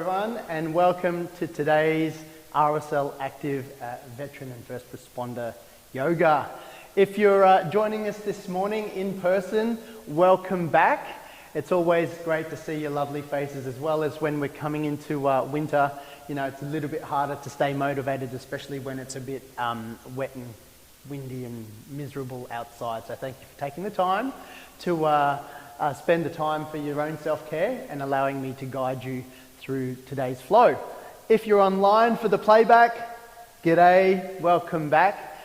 everyone, and welcome to today's RSL Active Veteran and First Responder Yoga. If you're joining us this morning in person, welcome back. It's always great to see your lovely faces, as well as when we're coming into winter. You know, it's a little bit harder to stay motivated, especially when it's a bit wet and windy and miserable outside. So thank you for taking the time to spend the time for your own self-care and allowing me to guide you through today's flow. If you're online for the playback, g'day, welcome back,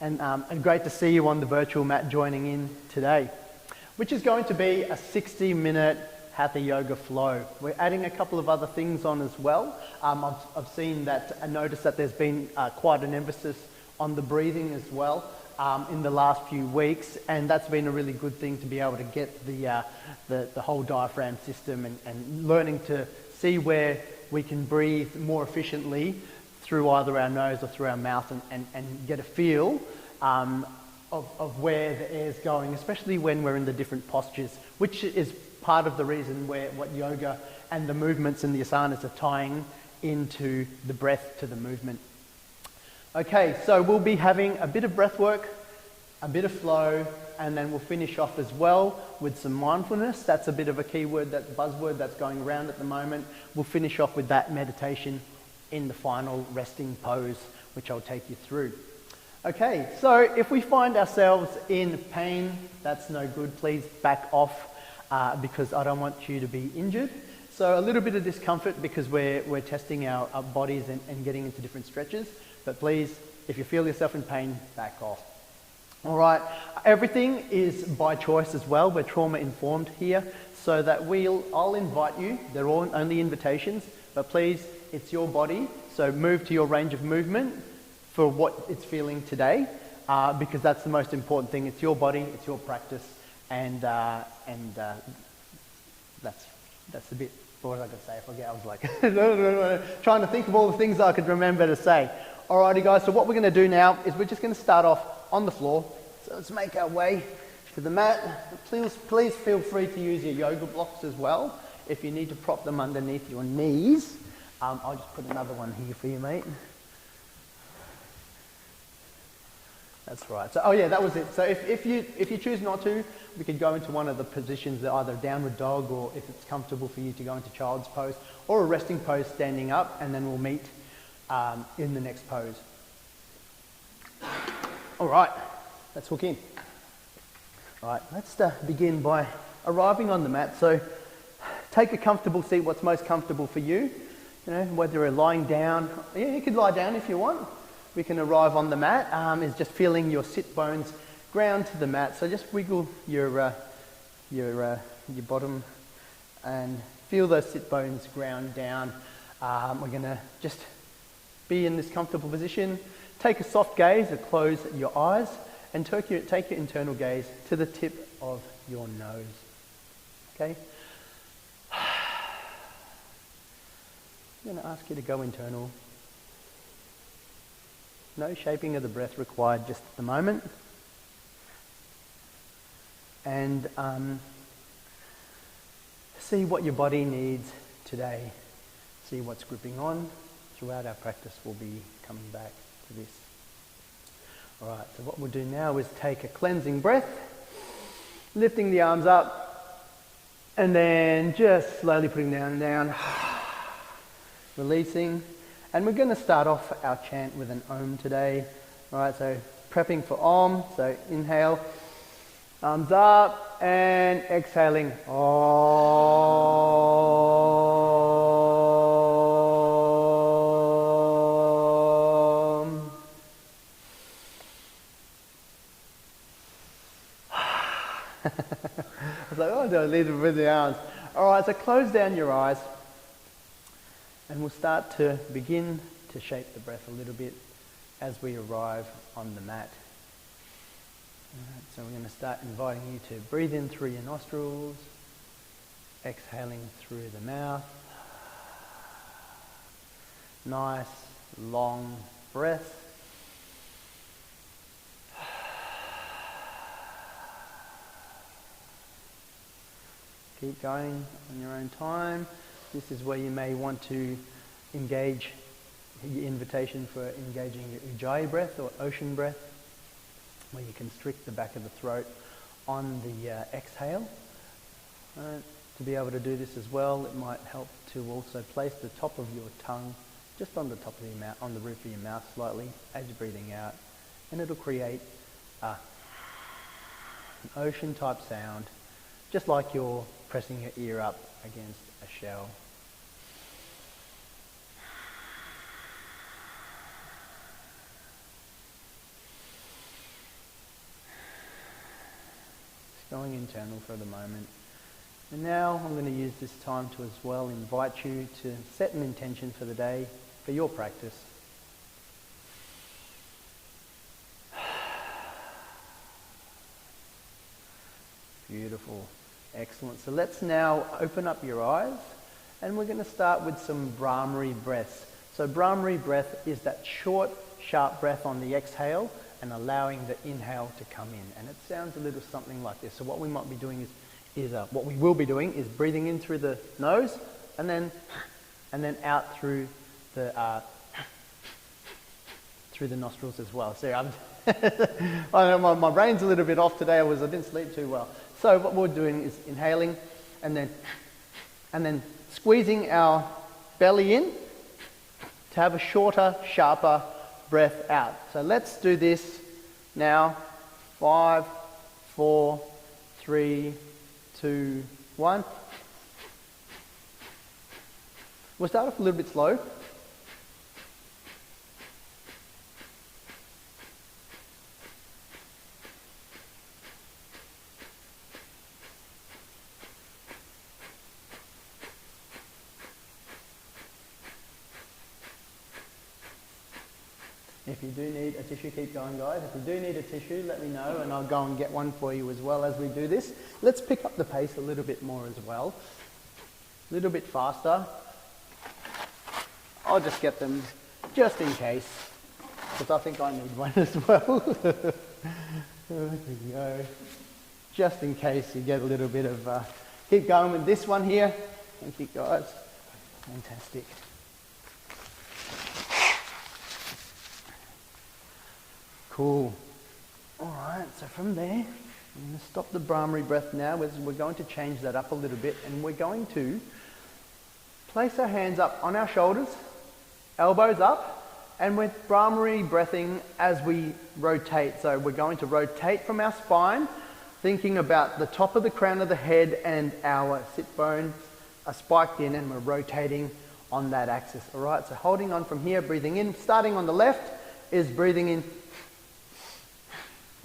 and great to see you on the virtual mat joining in today, which is going to be a 60-minute Hatha yoga flow. We're adding a couple of other things on as well. I've seen that, I noticed that there's been quite an emphasis on the breathing as well in the last few weeks, and that's been a really good thing to be able to get the whole diaphragm system and learning to see where we can breathe more efficiently through either our nose or through our mouth, and get a feel of where the air's going, especially when we're in the different postures, which is part of the reason what yoga and the movements and the asanas are tying into the breath to the movement. Okay, so we'll be having a bit of breath work, a bit of flow, and then we'll finish off as well with some mindfulness. That's a bit of a keyword, that buzzword that's going around at the moment. We'll finish off with that meditation in the final resting pose, which I'll take you through. Okay, so if we find ourselves in pain, that's no good. Please back off because I don't want you to be injured. So a little bit of discomfort because we're testing our bodies and getting into different stretches. But please, if you feel yourself in pain, back off. All right, everything is by choice as well. We're trauma informed here, so that I'll invite you. They're all only invitations, but please, it's your body. So move to your range of movement for what it's feeling today, because that's the most important thing. It's your body, it's your practice, and that's the bit. What was I going to say? I forget. I was like trying to think of all the things I could remember to say. Alrighty guys, so what we're going to do now is we're just going to start off on the floor. So let's make our way to the mat. Please feel free to use your yoga blocks as well. If you need to prop them underneath your knees. I'll just put another one here for you, mate. That's right. So, oh yeah, that was it. So if you choose not to, we could go into one of the positions, that either downward dog, or if it's comfortable for you to go into child's pose, or a resting pose standing up, and then we'll meet in the next pose. All right, let's hook in. All right, let's begin by arriving on the mat. So take a comfortable seat, what's most comfortable for you. You know, whether you're lying down, yeah, you could lie down if you want. We can arrive on the mat, is just feeling your sit bones ground to the mat. So just wiggle your bottom and feel those sit bones ground down. We're gonna just be in this comfortable position. Take a soft gaze or close your eyes, and take your internal gaze to the tip of your nose. Okay? I'm going to ask you to go internal. No shaping of the breath required just at the moment. And see what your body needs today. See what's gripping on. Throughout our practice, we'll be coming back to this. All right, so what we'll do now is take a cleansing breath, lifting the arms up, and then just slowly putting them down, releasing. And we're going to start off our chant with an Om today. All right, so prepping for Om. So inhale, arms up, and exhaling. Om. I was like, oh, do I leave it with the arms? All right, so close down your eyes. And we'll start to begin to shape the breath a little bit as we arrive on the mat. All right, so we're going to start inviting you to breathe in through your nostrils, exhaling through the mouth. Nice, long breath. Keep going on your own time. this is where you may want to engage your invitation for engaging your ujjayi breath or ocean breath, where you constrict the back of the throat on the exhale. To be able to do this as well, it might help to also place the top of your tongue just on the top of your mouth, on the roof of your mouth slightly as you're breathing out, and it'll create an ocean type sound, just like you're pressing your ear up against a shell. Just going internal for the moment. And now I'm going to use this time to as well invite you to set an intention for the day, for your practice. Beautiful. Excellent. So let's now open up your eyes, and we're going to start with some Brahmari breaths. So Brahmari breath is that short, sharp breath on the exhale and allowing the inhale to come in. And it sounds a little something like this. So what we might be doing what we will be doing is breathing in through the nose and then out through the nostrils as well. So I know my brain's a little bit off today. I didn't sleep too well. So what we're doing is inhaling and then squeezing our belly in to have a shorter, sharper breath out. So let's do this now. 5, 4, 3, 2, 1. We'll start off a little bit slow. If you do need a tissue, keep going, guys. If you do need a tissue, let me know and I'll go and get one for you as well as we do this. Let's pick up the pace a little bit more as well. A little bit faster. I'll just get them just in case, because I think I need one as well. There we go. Just in case you get a little bit of... keep going with this one here. Thank you, guys. Fantastic. Cool. All right, so from there, I'm going to stop the Brahmari breath now. We're going to change that up a little bit, and we're going to place our hands up on our shoulders, elbows up, and with Brahmari breathing as we rotate. So we're going to rotate from our spine, thinking about the top of the crown of the head and our sit bones are spiked in, and we're rotating on that axis. All right, so holding on from here, breathing in. Starting on the left is breathing in,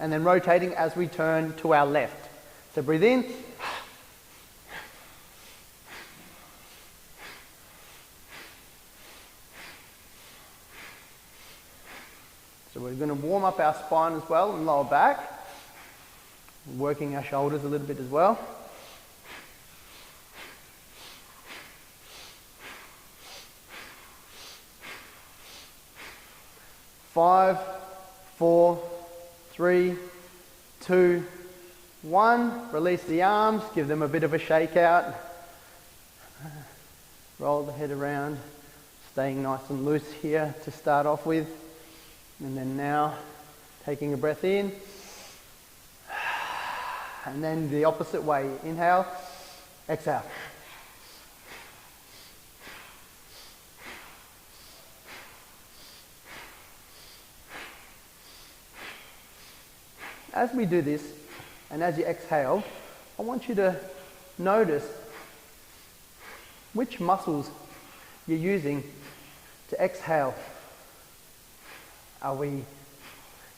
and then rotating as we turn to our left. So breathe in. So we're going to warm up our spine as well and lower back. Working our shoulders a little bit as well. Five, 4, 3, 2, 1. Release the arms, give them a bit of a shake out. Roll the head around, staying nice and loose here to start off with. And then now, taking a breath in. And then the opposite way, inhale, exhale. As we do this, and as you exhale, I want you to notice which muscles you're using to exhale. Are we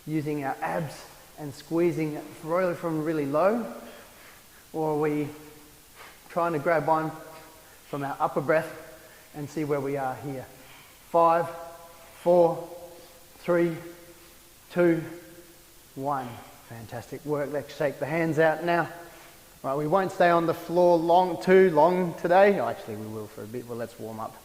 using our abs and squeezing it from really low? Or are we trying to grab on from our upper breath and see where we are here? 5, 4, 3, 2, 1. Fantastic work. Let's shake the hands out now. Right, we won't stay on the floor too long today. Oh, actually, we will for a bit. Well, let's warm up.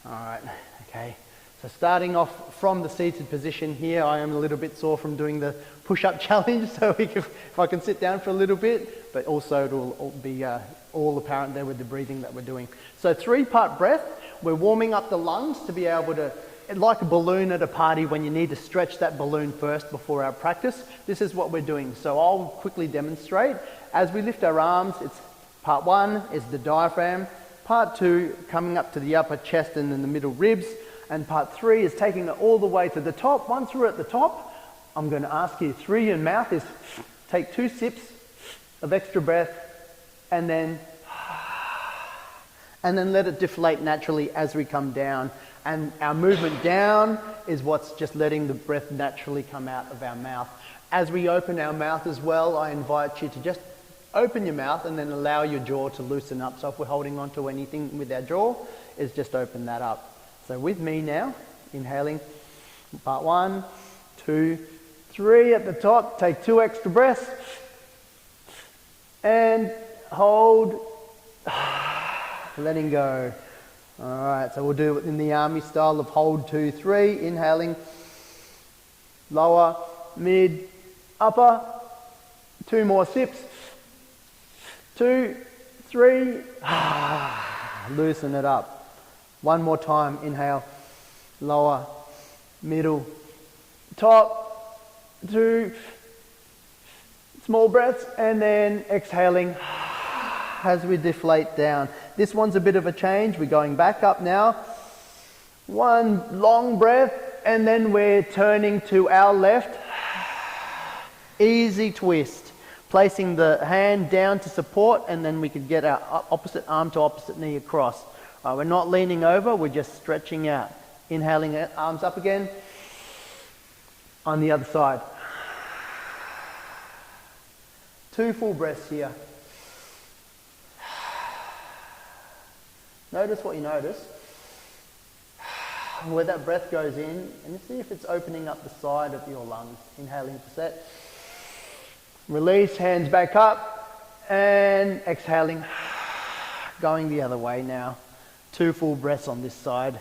All right, okay. So starting off from the seated position here, I am a little bit sore from doing the push-up challenge, so if I can sit down for a little bit, but also it'll be all apparent there with the breathing that we're doing. So 3-part breath. We're warming up the lungs to be able to, like a balloon at a party when you need to stretch that balloon first before our practice. This is what we're doing. So I'll quickly demonstrate. As we lift our arms, it's part 1 is the diaphragm, part 2 coming up to the upper chest and then the middle ribs, and part 3 is taking it all the way to the top. Once we're at the top, I'm going to ask you through your mouth is take 2 sips of extra breath and then let it deflate naturally as we come down. And our movement down is what's just letting the breath naturally come out of our mouth. As we open our mouth as well, I invite you to just open your mouth and then allow your jaw to loosen up. So if we're holding on to anything with our jaw, is just open that up. So with me now, inhaling, part 1, 2, 3 at the top, take 2 extra breaths, and hold, letting go. All right, so we'll do it in the army style of hold 2, 3, inhaling, lower, mid, upper, 2 more sips, 2, 3, loosen it up. 1 more time, inhale, lower, middle, top, 2 small breaths, and then exhaling as we deflate down. This one's a bit of a change. We're going back up now. 1 long breath, and then we're turning to our left. Easy twist. Placing the hand down to support, and then we could get our opposite arm to opposite knee across. We're not leaning over, we're just stretching out. Inhaling, arms up again. On the other side. 2 full breaths here. Notice what you notice. Where that breath goes in, and see if it's opening up the side of your lungs. Inhaling for set. Release, hands back up, and exhaling. Going the other way now. 2 full breaths on this side.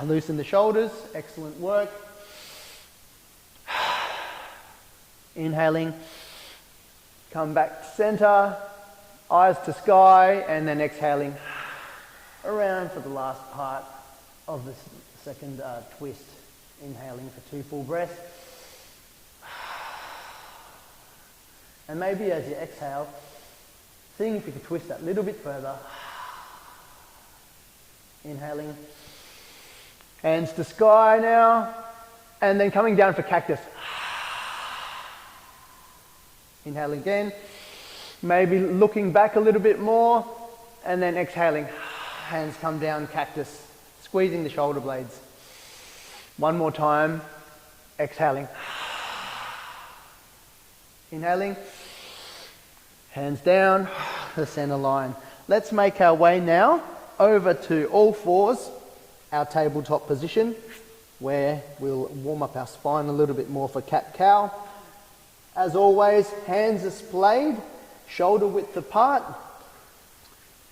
Loosen the shoulders, excellent work. Inhaling, come back to center, eyes to sky, and then exhaling around for the last part of the second twist. Inhaling for 2 full breaths. And maybe as you exhale, seeing if you can twist that a little bit further. Inhaling, hands to sky now, and then coming down for cactus. Inhaling again, maybe looking back a little bit more, and then exhaling. Hands come down, cactus, squeezing the shoulder blades. 1 more time, exhaling. Inhaling, hands down, the center line. Let's make our way now over to all fours, our tabletop position, where we'll warm up our spine a little bit more for cat-cow. As always, hands are splayed, shoulder width apart,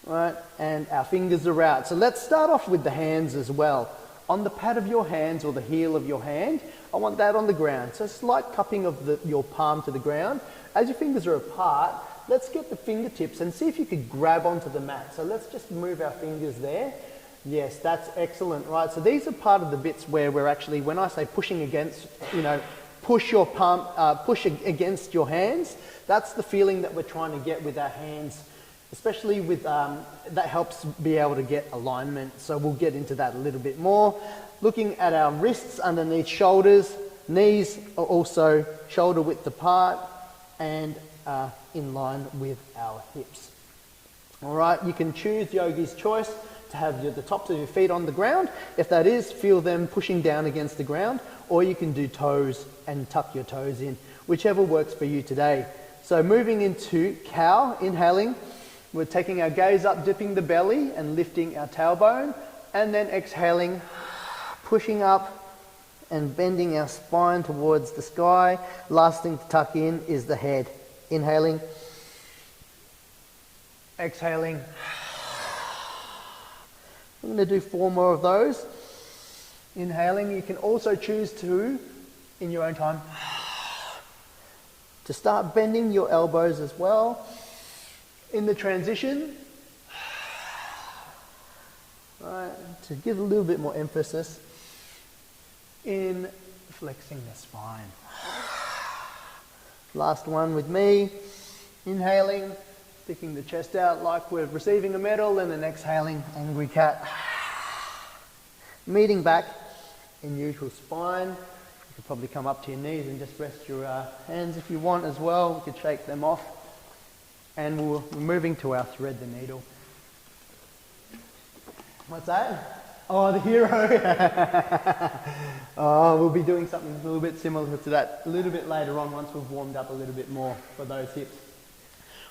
right, and our fingers are out. So let's start off with the hands as well. On the pad of your hands or the heel of your hand, I want that on the ground. So slight cupping of your palm to the ground. As your fingers are apart, let's get the fingertips and see if you could grab onto the mat. So let's just move our fingers there. Yes, that's excellent, right? So these are part of the bits where we're actually, when I say pushing against, push your palm, push against your hands, that's the feeling that we're trying to get with our hands, especially with, that helps be able to get alignment. So we'll get into that a little bit more. Looking at our wrists underneath shoulders, knees are also shoulder width apart and in line with our hips. All right, you can choose yogi's choice to have the tops of your feet on the ground. If that is, feel them pushing down against the ground, or you can do toes and tuck your toes in, whichever works for you today. So moving into cow, inhaling, we're taking our gaze up, dipping the belly and lifting our tailbone, and then exhaling, pushing up and bending our spine towards the sky. Last thing to tuck in is the head. Inhaling, exhaling, I'm going to do 4 more of those. Inhaling, you can also choose to, in your own time, to start bending your elbows as well. In the transition, right, to give a little bit more emphasis in flexing the spine. Last one with me. Inhaling, sticking the chest out like we're receiving a medal, and then exhaling, angry cat. Meeting back in neutral spine. You could probably come up to your knees and just rest your hands if you want as well. We could shake them off. And we're moving to our thread the needle. What's that? Oh, the hero. Oh, we'll be doing something a little bit similar to that a little bit later on once we've warmed up a little bit more for those hips.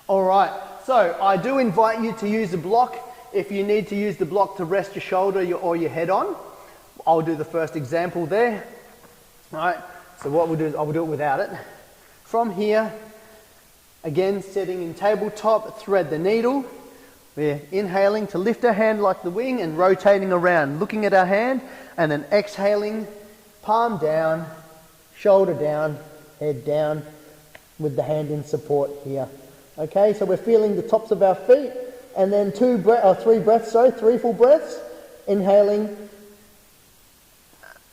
All right, so I do invite you to use a block if you need to use the block to rest your shoulder or your head on. I'll do the first example there. All right, so what we'll do is I'll do it without it. From here, again, sitting in tabletop, thread the needle. We're inhaling to lift our hand like the wing and rotating around, looking at our hand, and then exhaling, palm down, shoulder down, head down, with the hand in support here. Okay, so we're feeling the tops of our feet, and then 3 full breaths, inhaling,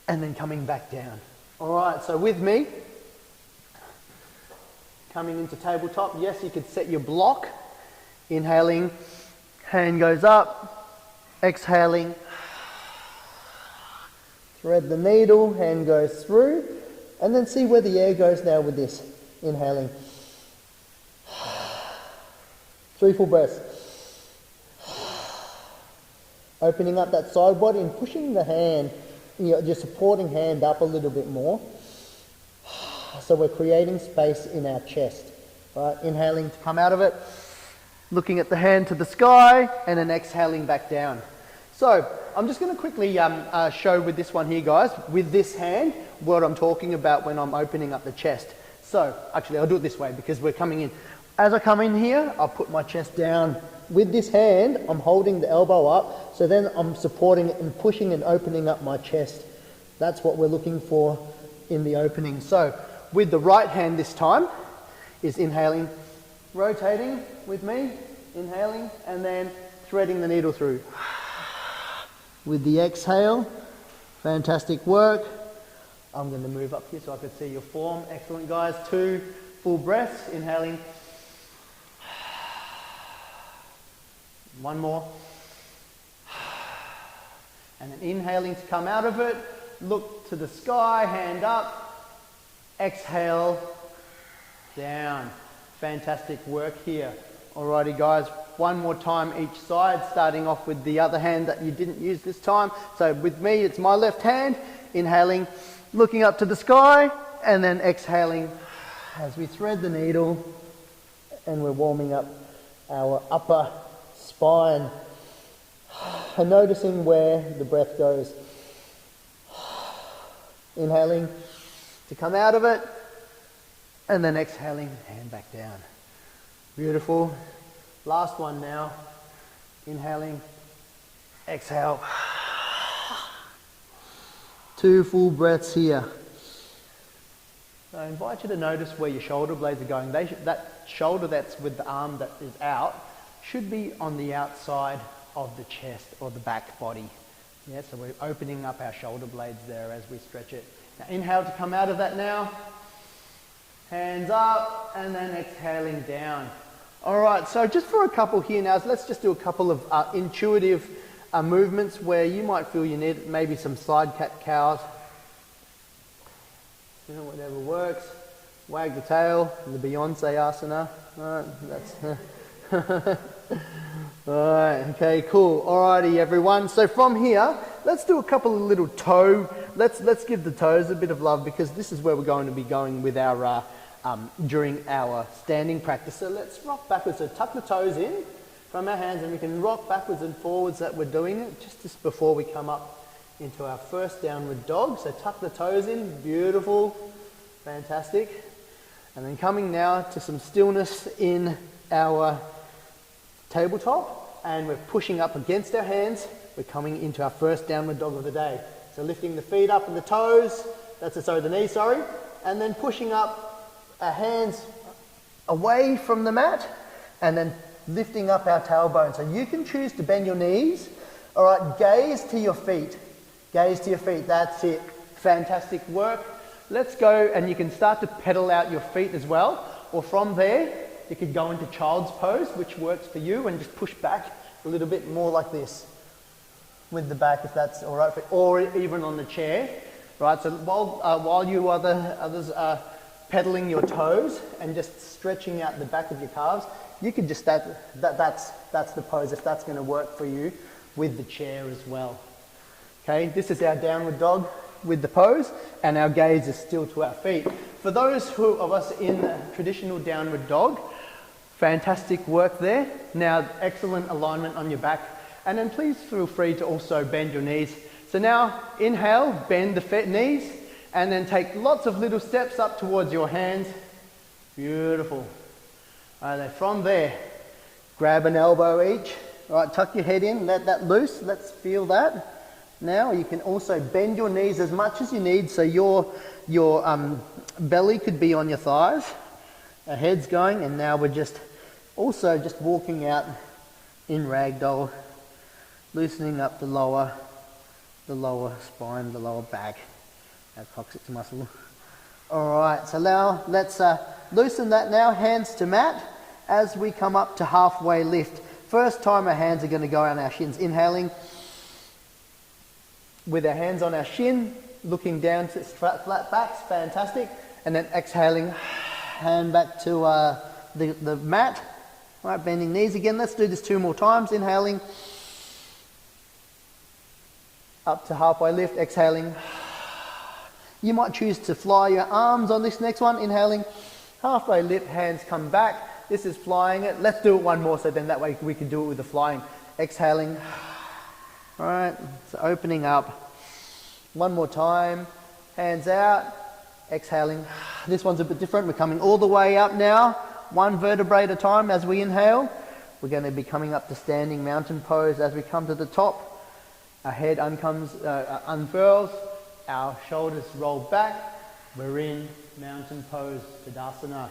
and then coming back down. All right, so with me, coming into tabletop, yes, you could set your block, inhaling, hand goes up, exhaling, thread the needle, hand goes through, and then see where the air goes now with this, inhaling. 3 full breaths. Opening up that side body and pushing the hand, your supporting hand up a little bit more. So we're creating space in our chest. Right? Inhaling to come out of it, looking at the hand to the sky, and then exhaling back down. So I'm just going to quickly show with this one here, guys, with this hand, what I'm talking about when I'm opening up the chest. So actually, I'll do it this way because we're coming in. As I come in here, I'll put my chest down. With this hand, I'm holding the elbow up, so then I'm supporting it and pushing and opening up my chest. That's what we're looking for in the opening. So with the right hand this time, is inhaling, rotating with me, inhaling, and then threading the needle through. With the exhale, fantastic work. I'm going to move up here so I can see your form. Excellent, guys. 2 full breaths, inhaling. 1 more. And then inhaling to come out of it. Look to the sky, hand up. Exhale, down. Fantastic work here. Alrighty, guys. 1 more time each side, starting off with the other hand that you didn't use this time. So with me, it's my left hand. Inhaling, looking up to the sky, and then exhaling as we thread the needle, and we're warming up our upper spine and noticing where the breath goes. Inhaling to come out of it, and then exhaling, hand back down. Beautiful. Last one now. Inhaling, exhale. 2 full breaths here. I invite you to notice where your shoulder blades are going. That shoulder that's with the arm that is out should be on the outside of the chest or the back body. Yeah, so we're opening up our shoulder blades there as we stretch it. Now inhale to come out of that now. Hands up, and then exhaling down. All right, so just for a couple here now, let's just do a couple of intuitive movements where you might feel you need maybe some side cat cows. You know, whatever works. Wag the tail, the Beyonce asana. All right, that's... Alright, okay, cool. Alrighty, everyone. So from here, let's do a couple of little toe. Let's give the toes a bit of love because this is where we're going to be going with our during our standing practice. So let's rock backwards. So tuck the toes in from our hands, and we can rock backwards and forwards that we're doing it just before we come up into our first downward dog. So tuck the toes in. Beautiful, fantastic. And then coming now to some stillness in our tabletop, and we're pushing up against our hands, we're coming into our first downward dog of the day. So lifting the feet up and the toes, the knees, sorry, and then pushing up our hands away from the mat, and then lifting up our tailbone. So you can choose to bend your knees. All right, gaze to your feet. Gaze to your feet, that's it. Fantastic work. Let's go, and you can start to pedal out your feet as well, or from there, you could go into child's pose, which works for you, and just push back a little bit more like this with the back, if that's all right, or even on the chair, right? So while you others are pedaling your toes and just stretching out the back of your calves, you could just, that's the pose, if that's going to work for you, with the chair as well. Okay, this is our downward dog with the pose, and our gaze is still to our feet. For those of us in the traditional downward dog, fantastic work there. Now, excellent alignment on your back. And then please feel free to also bend your knees. So now, inhale, bend the knees, and then take lots of little steps up towards your hands. Beautiful. All right, from there, grab an elbow each. All right, tuck your head in, let that loose. Let's feel that. Now you can also bend your knees as much as you need, so your belly could be on your thighs. Our head's going, and now we're just walking out in ragdoll, loosening up the lower spine, the lower back, our coccyx muscle. All right, so now let's loosen that now, hands to mat, as we come up to halfway lift. First time our hands are going to go on our shins. Inhaling with our hands on our shin, looking down to flat backs, fantastic. And then exhaling, hand back to the mat. All right, bending knees again. Let's do this 2 more times. Inhaling, up to halfway lift, exhaling. You might choose to fly your arms on this next one. Inhaling, halfway lift, hands come back. This is flying it. Let's do it 1 more, so then that way we can do it with the flying. Exhaling. All right, so opening up. 1 more time. Hands out. Exhaling. This one's a bit different. We're coming all the way up now. 1 vertebrae at a time as we inhale. We're going to be coming up to standing mountain pose as we come to the top. Our head unfurls. Our shoulders roll back. We're in mountain pose, Tadasana.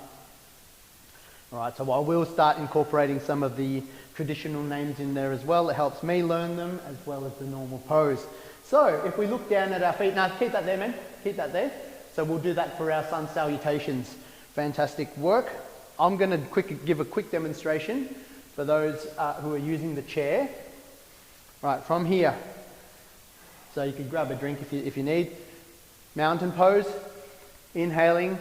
All right, so while we'll start incorporating some of the traditional names in there as well, it helps me learn them as well as the normal pose. So if we look down at our feet, now keep that there, man, keep that there. So we'll do that for our sun salutations. Fantastic work. I'm going to give a quick demonstration for those who are using the chair. Right, from here. So you can grab a drink if you need. Mountain pose, inhaling,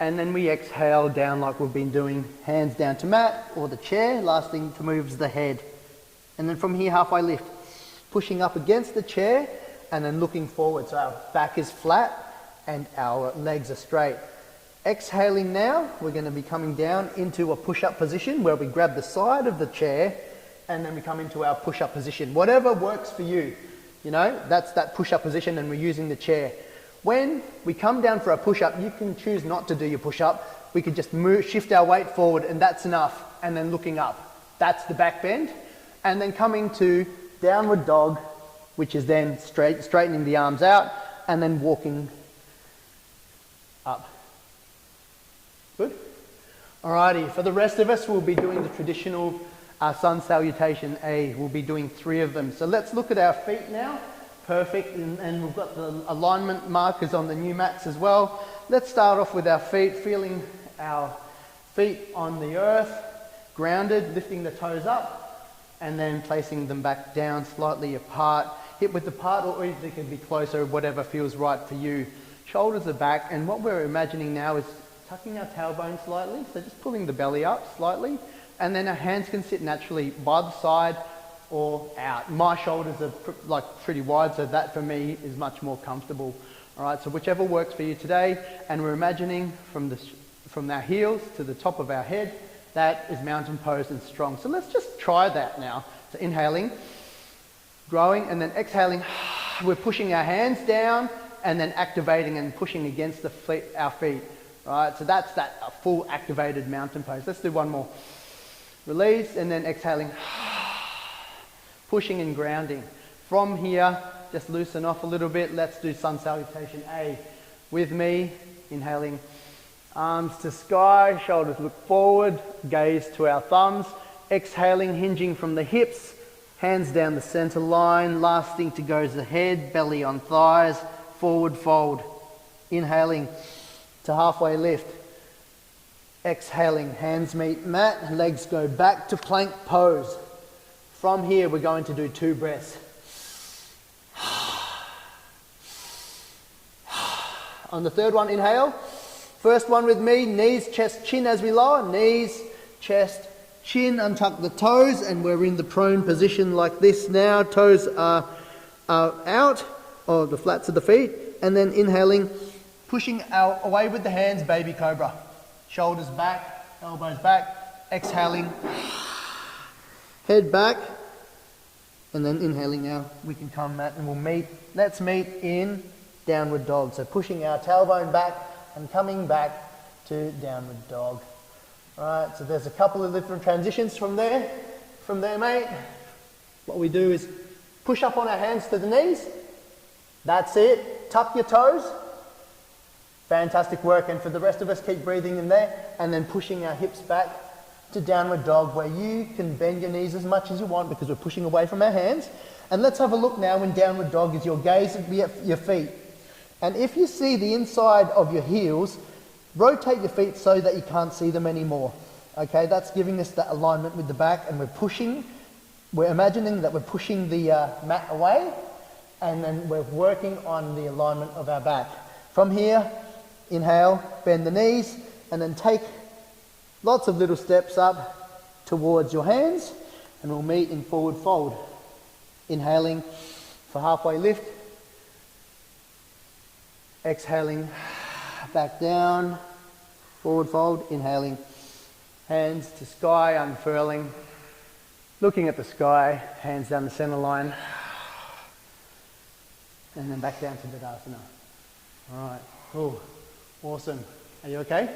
and then we exhale down like we've been doing, hands down to mat or the chair. Last thing to move is the head. And then from here, halfway lift, pushing up against the chair and then looking forward. So our back is flat and our legs are straight. Exhaling now, we're going to be coming down into a push-up position where we grab the side of the chair and then we come into our push-up position. Whatever works for you, you know, that's that push-up position, and we're using the chair. When we come down for a push-up, you can choose not to do your push-up. We could just shift our weight forward, and that's enough. And then looking up. That's the back bend. And then coming to downward dog, which is then straightening the arms out, and then walking up. Good? Alrighty, for the rest of us, we'll be doing the traditional sun salutation A. We'll be doing 3 of them. So let's look at our feet now. Perfect, and we've got the alignment markers on the new mats as well. Let's start off with our feet, feeling our feet on the earth, grounded, lifting the toes up, and then placing them back down slightly apart, hip width apart, or they can be closer, whatever feels right for you. Shoulders are back, and what we're imagining now is tucking our tailbone slightly, so just pulling the belly up slightly, and then our hands can sit naturally by the side or out. My shoulders are pretty wide, so that for me is much more comfortable. All right, so whichever works for you today, and we're imagining from our heels to the top of our head, that is mountain pose and strong. So let's just try that now. So inhaling, growing, and then exhaling. We're pushing our hands down and then activating and pushing against our feet. All right, so that's that full activated mountain pose. Let's do 1 more. Release, and then exhaling. Pushing and grounding. From here, just loosen off a little bit. Let's do sun salutation A. With me, inhaling, arms to sky, shoulders look forward, gaze to our thumbs. Exhaling, hinging from the hips, hands down the center line. Last thing to go is the head, belly on thighs, forward fold. Inhaling to halfway lift. Exhaling, hands meet mat, legs go back to plank pose. From here, we're going to do 2 breaths. On the third one, inhale. First one with me, knees, chest, chin as we lower. Knees, chest, chin, untuck the toes, and we're in the prone position like this now. Toes are out, or the flats of the feet. And then inhaling, pushing away with the hands, baby cobra. Shoulders back, elbows back. Exhaling, head back. And then inhaling now, we can come mat and we'll meet. Let's meet in downward dog. So pushing our tailbone back and coming back to downward dog. Alright, so there's a couple of different transitions from there. From there, mate, what we do is push up on our hands to the knees. That's it. Tuck your toes. Fantastic work. And for the rest of us, keep breathing in there. And then pushing our hips back to downward dog, where you can bend your knees as much as you want because we're pushing away from our hands. And let's have a look now in downward dog as your gaze will be at your feet. And if you see the inside of your heels, rotate your feet so that you can't see them anymore. Okay, that's giving us that alignment with the back, and we're imagining that we're pushing the mat away, and then we're working on the alignment of our back. From here, inhale, bend the knees, and then take lots of little steps up towards your hands, and we'll meet in forward fold. Inhaling for halfway lift. Exhaling, back down, forward fold, inhaling, hands to sky, unfurling, looking at the sky, hands down the center line, and then back down to Tadasana. All right, oh, awesome. Are you okay?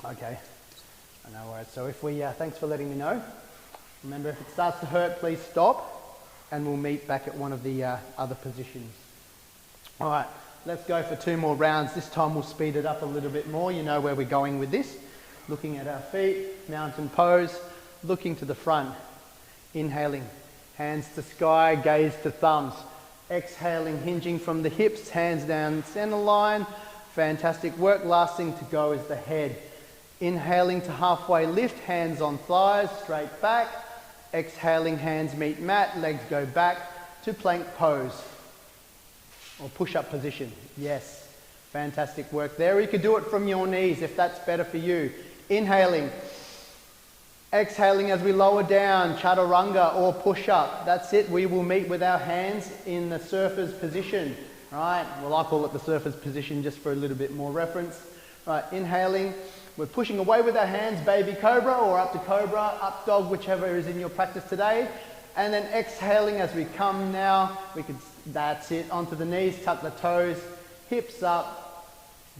Okay, no worries. So if we, thanks for letting me know. Remember, if it starts to hurt, please stop. And we'll meet back at one of the other positions. All right, let's go for 2 more rounds. This time we'll speed it up a little bit more. You know where we're going with this. Looking at our feet, mountain pose, looking to the front. Inhaling, hands to sky, gaze to thumbs. Exhaling, hinging from the hips, hands down center line. Fantastic work. Last thing to go is the head. Inhaling to halfway lift, hands on thighs, straight back. Exhaling, hands meet mat, legs go back to plank pose or push-up position. Yes, fantastic work there. You could do it from your knees if that's better for you. Inhaling, exhaling as we lower down, chaturanga or push-up. That's it. We will meet with our hands in the surfer's position. Right? Well, I call it the surfer's position just for a little bit more reference. Right, inhaling. We're pushing away with our hands, baby cobra or up to cobra, up dog, whichever is in your practice today. And then exhaling as we come now. That's it, onto the knees, tuck the toes, hips up.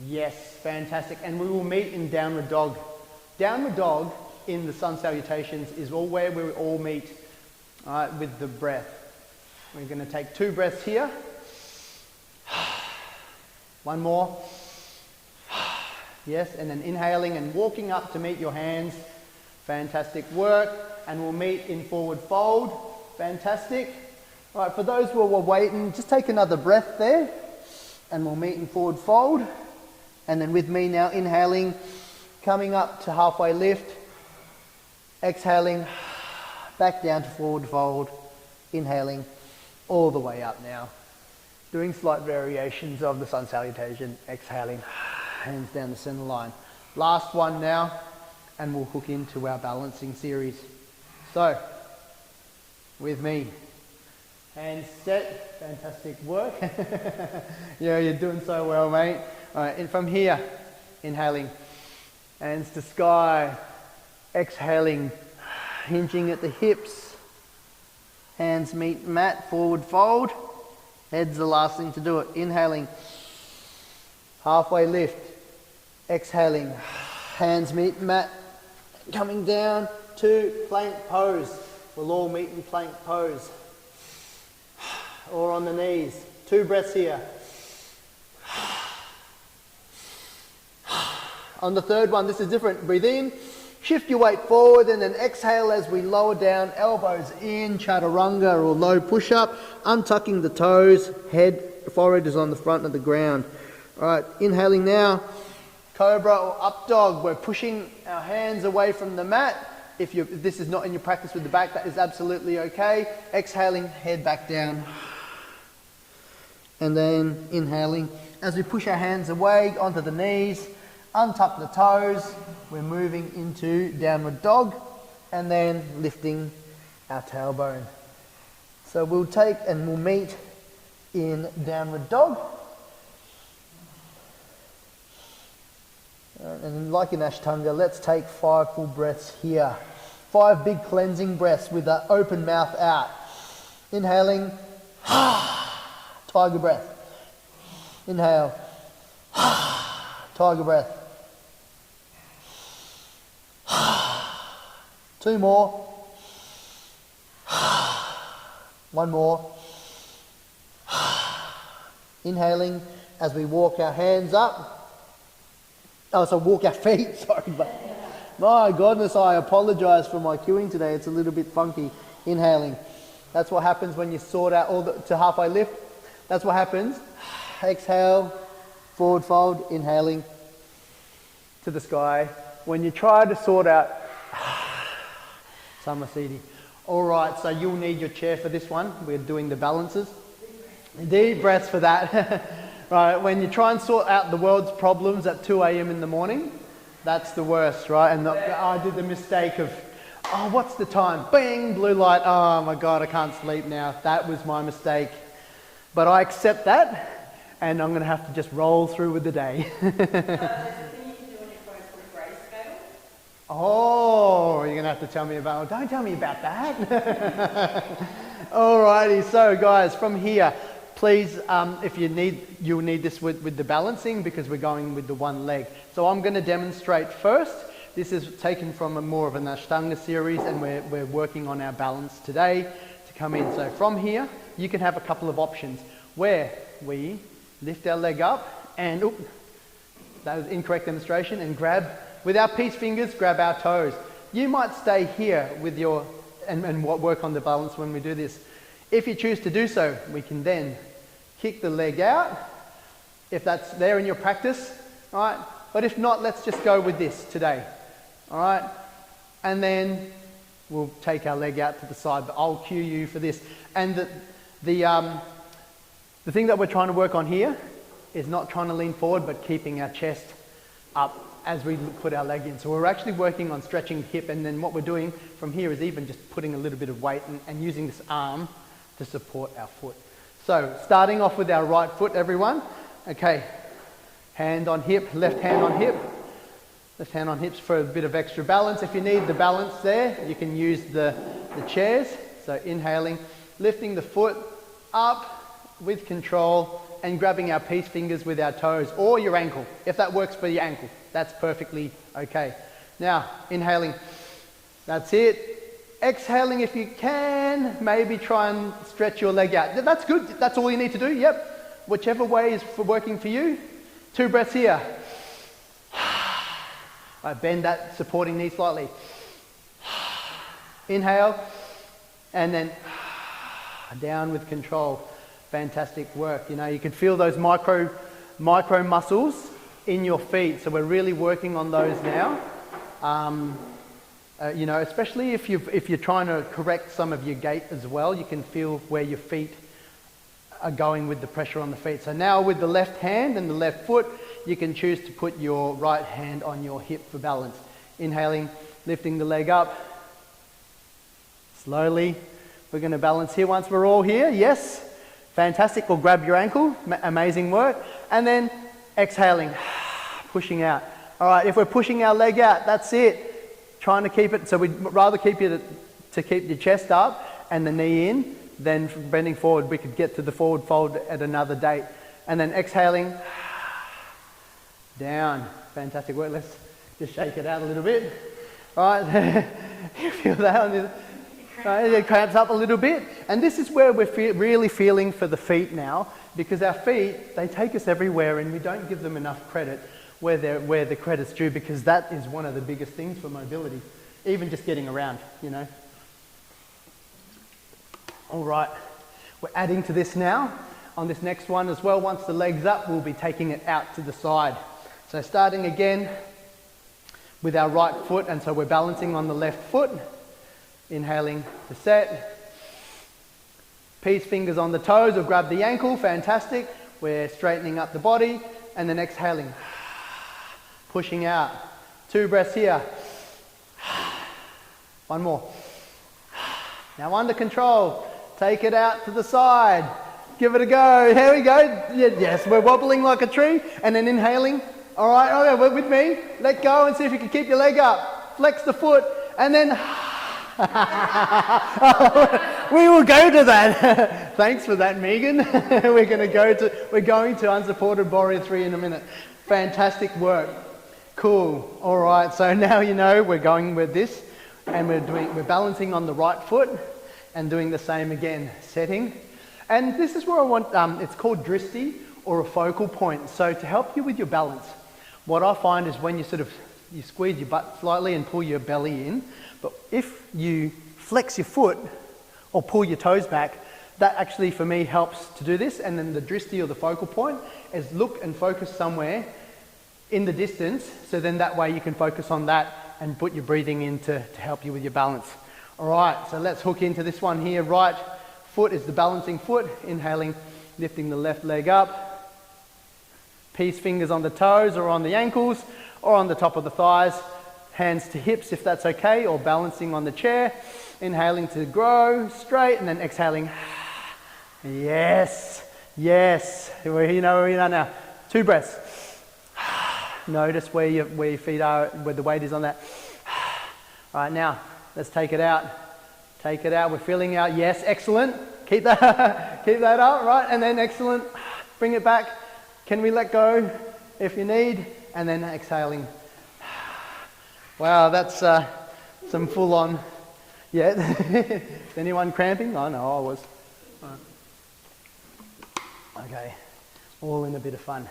Yes, fantastic. And we will meet in downward dog. Downward dog in the sun salutations is where we all meet with the breath. We're going to take 2 breaths here. One more. Yes, and then inhaling and walking up to meet your hands. Fantastic work. And we'll meet in forward fold. Fantastic. All right, for those who are waiting, just take another breath there. And we'll meet in forward fold. And then with me now, inhaling, coming up to halfway lift. Exhaling, back down to forward fold. Inhaling, all the way up now. Doing slight variations of the sun salutation. Exhaling. Hands down the center line. Last one now, and we'll hook into our balancing series. So, with me, hands set, fantastic work. Yeah, you're doing so well, mate. All right, and from here, inhaling, hands to sky, exhaling, hinging at the hips, hands meet mat, forward fold, head's the last thing to do it. Inhaling, halfway lift, exhaling, hands meet mat, coming down to plank pose. we'll all meet in plank pose. Or on the knees. 2 breaths here. On the third one, this is different. Breathe in, shift your weight forward, and then exhale as we lower down, elbows in, chaturanga or low push-up, untucking the toes, forehead is on the front of the ground. All right, inhaling now, cobra or up dog. We're pushing our hands away from the mat. If this is not in your practice with the back, that is absolutely okay. Exhaling, head back down. And then inhaling, as we push our hands away onto the knees, untuck the toes, we're moving into downward dog, and then lifting our tailbone. So we'll meet in downward dog. And like in Ashtanga, let's take 5 full breaths here. 5 big cleansing breaths with an open mouth out. Inhaling, tiger breath. Inhale, tiger breath. 2 more. 1 more. Inhaling as we walk our hands up. Walk our feet, sorry. But my goodness, I apologize for my cueing today. It's a little bit funky. Inhaling. That's what happens when you sort out to halfway lift. That's what happens. Exhale, forward fold, inhaling to the sky. When you try to sort out Samasidi. All right, so you'll need your chair for this one. We're doing the balances. Deep breaths for that. Right, when you try and sort out the world's problems at 2 a.m. in the morning, that's the worst, right? And I did the mistake of, what's the time? Bing, blue light. Oh my God, I can't sleep now. That was my mistake. But I accept that, and I'm going to have to just roll through with the day. Oh, you're going to have to tell me about, don't tell me about that. Alrighty, so guys, from here, please, if you'll need this with the balancing because we're going with the one leg. So I'm going to demonstrate first. This is taken from more of an Ashtanga series, and we're working on our balance today to come in. So from here, you can have a couple of options where we lift our leg up and, that was incorrect demonstration, and grab, with our peace fingers, grab our toes. You might stay here with your, and work on the balance when we do this. If you choose to do so, we can then kick the leg out, if that's there in your practice, all right? But if not, let's just go with this today, all right? And then we'll take our leg out to the side, but I'll cue you for this. And the thing that we're trying to work on here is not trying to lean forward, but keeping our chest up as we put our leg in. So we're actually working on stretching hip, and then what we're doing from here is even just putting a little bit of weight and using this arm to support our foot. So starting off with our right foot, everyone. Okay, hand on hip, left hand on hip. Left hand on hips for a bit of extra balance. If you need the balance there, you can use the chairs. So inhaling, lifting the foot up with control and grabbing our peace fingers with our toes or your ankle. If that works for your ankle, that's perfectly okay. Now, inhaling, that's it. Exhaling if you can, maybe try and stretch your leg out. That's good, that's all you need to do, yep. Whichever way is working for you. 2 breaths here. Right, bend that supporting knee slightly. Inhale, and then down with control. Fantastic work. You know, you can feel those micro muscles in your feet. So we're really working on those now. You know, especially if you're trying to correct some of your gait as well, you can feel where your feet are going with the pressure on the feet. So now with the left hand and the left foot, you can choose to put your right hand on your hip for balance. Inhaling, lifting the leg up. Slowly, we're going to balance here once we're all here. Yes, fantastic. Or grab your ankle. Amazing work. And then exhaling, pushing out. All right, if we're pushing our leg out, that's it. Trying to keep it, so we'd rather keep you to keep your chest up and the knee in than bending forward. We could get to the forward fold at another date. And then exhaling, down. Fantastic work. Let's just shake it out a little bit. All right, you feel that? Right? It cramps up a little bit. And this is where we're really feeling for the feet now, because our feet, they take us everywhere and we don't give them enough credit where the credit's due, because that is one of the biggest things for mobility, even just getting around, you know. All right, we're adding to this now. On this next one as well, once the leg's up, we'll be taking it out to the side. So starting again with our right foot, and so we're balancing on the left foot, inhaling to set. Peace fingers on the toes or grab the ankle, fantastic. We're straightening up the body, and then exhaling, pushing out. 2 breaths here. One more. Now under control, take it out to the side. Give it a go. Here we go. Yes, we're wobbling like a tree, and then inhaling. All right, okay, with me. Let go and see if you can keep your leg up. Flex the foot, and then we will go to that. Thanks for that, Megan. We're going to unsupported warrior 3 in a minute. Fantastic work. Cool. All right. So now you know we're going with this, and we're balancing on the right foot, and doing the same again, setting. And this is where I want. It's called drishti, or a focal point. So to help you with your balance, what I find is when you squeeze your butt slightly and pull your belly in, but if you flex your foot or pull your toes back, that actually for me helps to do this. And then the drishti, or the focal point, is look and focus somewhere in the distance, so then that way you can focus on that and put your breathing in to help you with your balance. All right, so let's hook into this one here. Right foot is the balancing foot, inhaling, lifting the left leg up. Peace fingers on the toes or on the ankles or on the top of the thighs. Hands to hips if that's okay, or balancing on the chair. Inhaling to grow straight, and then exhaling. Yes, yes. You know where we are now. 2 breaths. Notice where your feet are, where the weight is on that. All right, now let's take it out. Take it out. We're feeling out. Yes, excellent. Keep that, keep that up, right? And then excellent. Bring it back. Can we let go if you need? And then exhaling. Wow, that's some full-on. Yeah. Is anyone cramping? Oh no, I was. Okay. All in a bit of fun.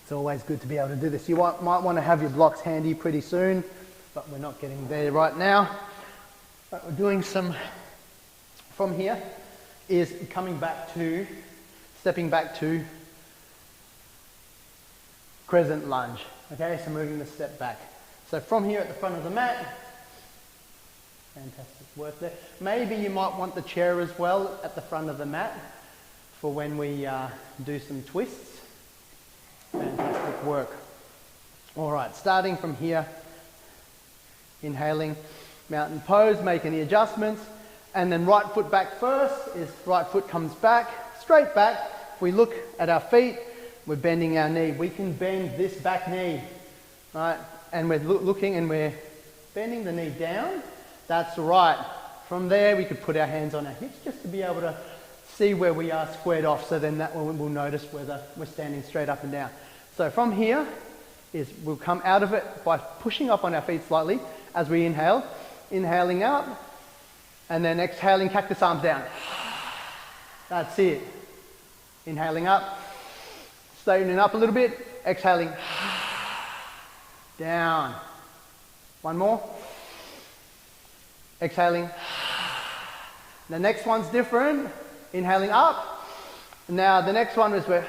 It's always good to be able to do this. You might want to have your blocks handy pretty soon, but we're not getting there right now. But we're doing some, from here, is stepping back to crescent lunge. Okay, so moving the step back. So from here at the front of the mat, fantastic work there. Maybe you might want the chair as well at the front of the mat for when we do some twists. Fantastic work. All right, starting from here, inhaling, mountain pose, make any adjustments, and then right foot back first. Is right foot comes back, straight back. If we look at our feet, we're bending our knee. We can bend this back knee, right? And we're looking and we're bending the knee down. That's right. From there, we could put our hands on our hips just to be able to see where we are squared off, so then that one we'll notice whether we're standing straight up and down. So from here we'll come out of it by pushing up on our feet slightly as we inhale, inhaling out, and then exhaling, cactus arms down. That's it. Inhaling up, straightening up a little bit, exhaling down. One more. Exhaling. The next one's different. Inhaling up. Now the next one is we're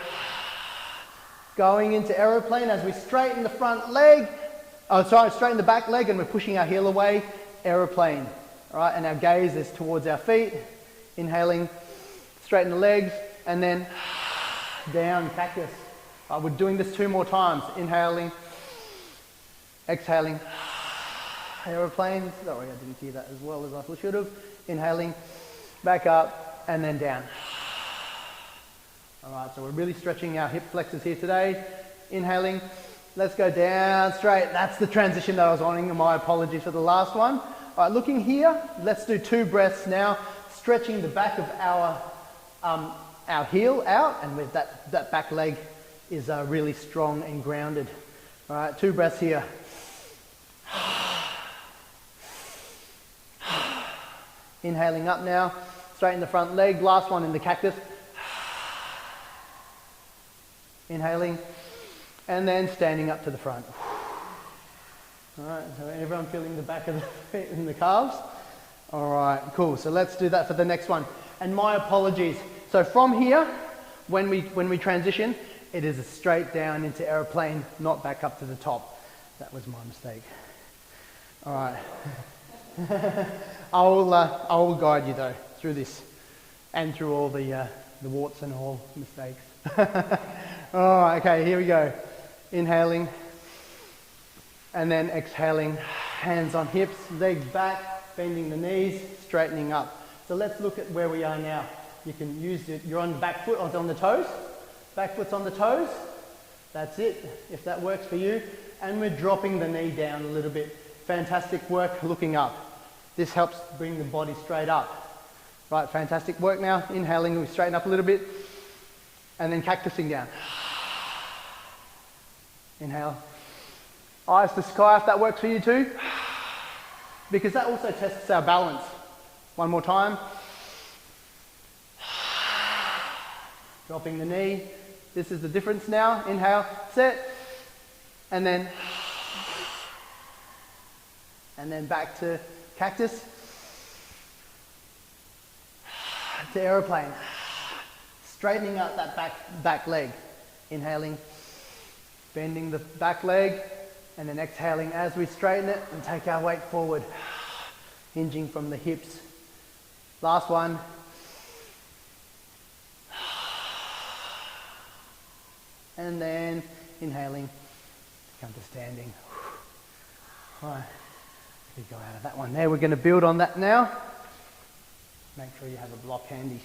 going into aeroplane as we straighten the front leg. Straighten the back leg, and we're pushing our heel away. Aeroplane. All right, and our gaze is towards our feet. Inhaling, straighten the legs, and then down, cactus. We're doing this 2 more times. Inhaling, exhaling, aeroplane. Sorry, I didn't do that as well as I should have. Inhaling, back up, and then down. All right, so we're really stretching our hip flexors here today. Inhaling, let's go down straight. That's the transition that I was wanting. My apologies for the last one. All right, looking here, let's do 2 breaths now, stretching the back of our heel out, and with that back leg is really strong and grounded. All right, 2 breaths here. Inhaling up now, straighten the front leg, last one in the cactus. Inhaling, and then standing up to the front. All right, so everyone feeling the back of the feet and the calves? All right, cool. So let's do that for the next one. And my apologies. So from here, when we transition, it is a straight down into aeroplane, not back up to the top. That was my mistake. All right. I will guide you though through this and through all the warts and all mistakes. All right, okay, here we go. Inhaling and then exhaling. Hands on hips, legs back, bending the knees, straightening up. So let's look at where we are now. You can use it, you're on the back foot, on the toes. Back foot's on the toes. That's it, if that works for you. And we're dropping the knee down a little bit. Fantastic work looking up. This helps bring the body straight up. Right, fantastic work now. Inhaling, we straighten up a little bit. And then cactusing down. Inhale. Eyes to sky if that works for you too. Because that also tests our balance. One more time. Dropping the knee. This is the difference now. Inhale, set. And then back to cactus. To aeroplane. Straightening out that back leg. Inhaling, bending the back leg, and then exhaling as we straighten it and take our weight forward. Hinging from the hips. Last one. And then inhaling, come to standing. All right, we go out of that one there. We're going to build on that now. Make sure you have a block handy.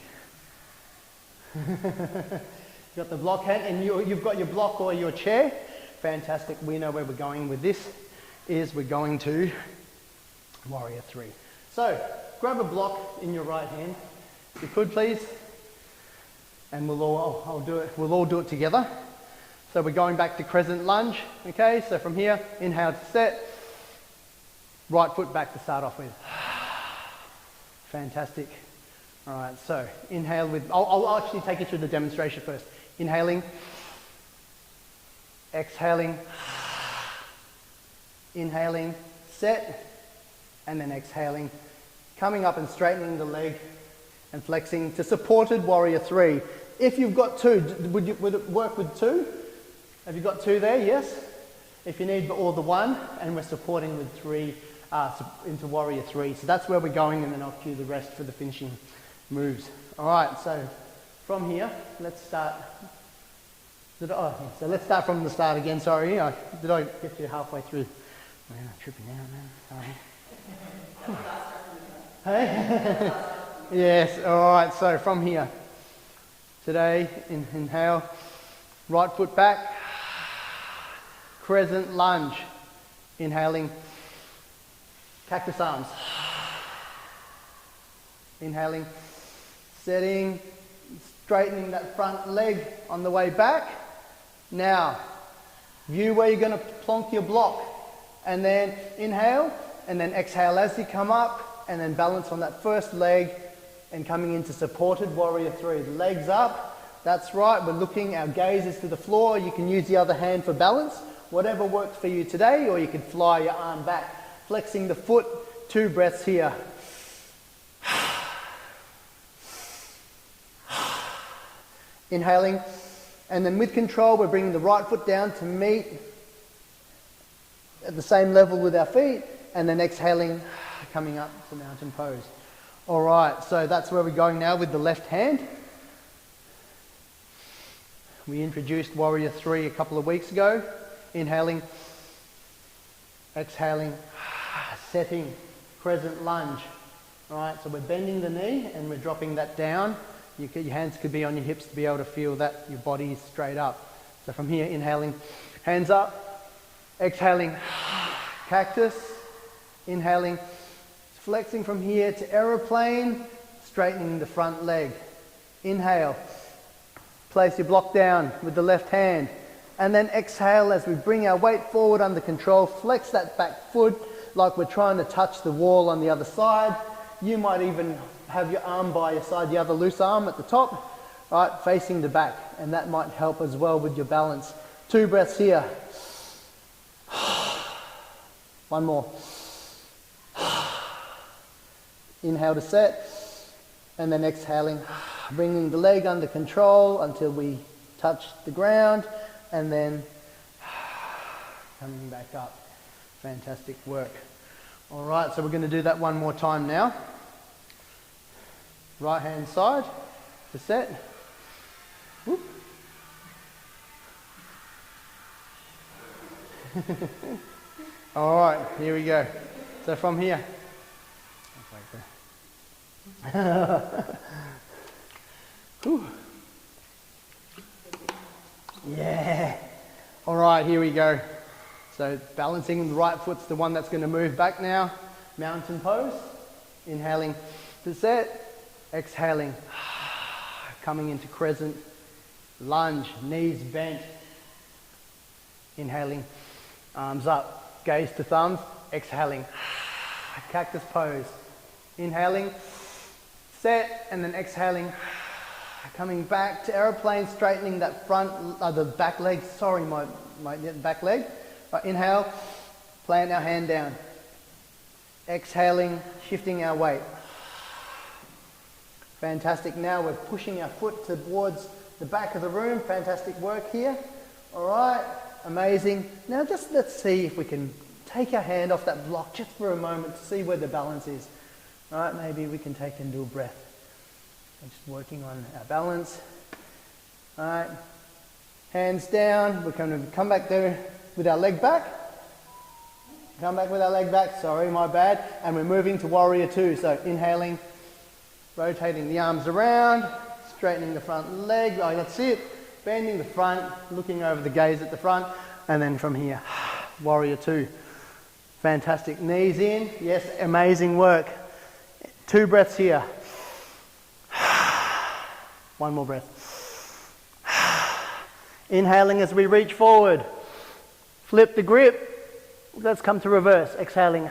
You've got the block hand, and you've got your block or your chair. Fantastic. We know where we're going with this. We're going to Warrior 3. So grab a block in your right hand, if you could please, and we'll all do it together. So we're going back to crescent lunge. Okay, so from here, inhale to set, right foot back to start off with. Fantastic. All right, so inhale with, I'll actually take you through the demonstration first. Inhaling, exhaling, inhaling, set, and then exhaling, coming up and straightening the leg and flexing to supported Warrior 3. If you've got two, would it work with two? Have you got two there? Yes. If you need all the one, and we're supporting with three into Warrior 3. So that's where we're going, and then I'll cue the rest for the finishing moves. All right, so from here, let's start. So let's start from the start again. Sorry, did I get you halfway through? Oh, yeah, tripping out, man. Sorry. Hey? Yes. All right. So from here, today, inhale, right foot back, crescent lunge, inhaling, cactus arms, inhaling, setting, straightening that front leg on the way back. Now, view where you're going to plonk your block, and then inhale, and then exhale as you come up, and then balance on that first leg, and coming into supported Warrior 3. Legs up, that's right, we're looking, our gaze is to the floor. You can use the other hand for balance, whatever works for you today, or you can fly your arm back, flexing the foot, 2 breaths here. Inhaling, and then with control, we're bringing the right foot down to meet at the same level with our feet, and then exhaling, coming up to mountain pose. All right, so that's where we're going now with the left hand. We introduced Warrior 3 a couple of weeks ago. Inhaling, exhaling, setting, crescent lunge. All right, so we're bending the knee and we're dropping that down. Your hands could be on your hips to be able to feel that your body is straight up. So from here, inhaling, hands up, exhaling, cactus, inhaling, flexing from here to aeroplane, straightening the front leg. Inhale, place your block down with the left hand, and then exhale as we bring our weight forward under control, flex that back foot like we're trying to touch the wall on the other side, You might even have your arm by your side, the other loose arm at the top, right, facing the back, and that might help as well with your balance. 2 breaths here. One more. Inhale to set, and then exhaling, bringing the leg under control until we touch the ground, and then coming back up. Fantastic work. All right, so we're going to do that one more time now. Right hand side to set. Whoop. All right, here we go. So from here. Yeah. All right, here we go. So balancing the right foot's the one that's going to move back now. Mountain pose. Inhaling to set. Exhaling. Coming into crescent. Lunge. Knees bent. Inhaling. Arms up. Gaze to thumbs. Exhaling. Cactus pose. Inhaling. Set. And then exhaling. Coming back to aeroplane. Straightening that front, the back leg. Sorry, my back leg. Right, inhale, plant our hand down. Exhaling, shifting our weight. Fantastic. Now we're pushing our foot towards the back of the room. Fantastic work here. All right, amazing. Now just let's see if we can take our hand off that block just for a moment to see where the balance is. All right, maybe we can take and do a breath. Just working on our balance. All right, hands down. We're going to come back there with our leg back. Come back with our leg back, sorry, my bad. And we're moving to warrior 2. So inhaling, rotating the arms around, straightening the front leg. Oh, that's it. Bending the front, looking over the gaze at the front. And then from here, warrior 2. Fantastic. Knees in. Yes, amazing work. 2 breaths here. One more breath. Inhaling as we reach forward. Flip the grip. Let's come to reverse. Exhaling.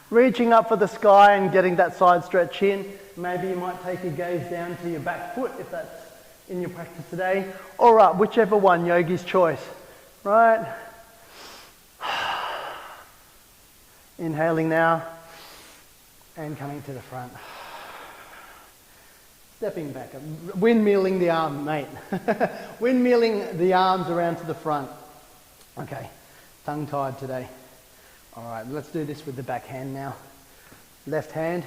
Reaching up for the sky and getting that side stretch in. Maybe you might take your gaze down to your back foot if that's in your practice today. Or up, whichever one, yogi's choice. Right? Inhaling now. And coming to the front. Stepping back. Windmilling the arm, mate. Windmilling the arms around to the front. Okay, tongue-tied today. All right, let's do this with the back hand now. Left hand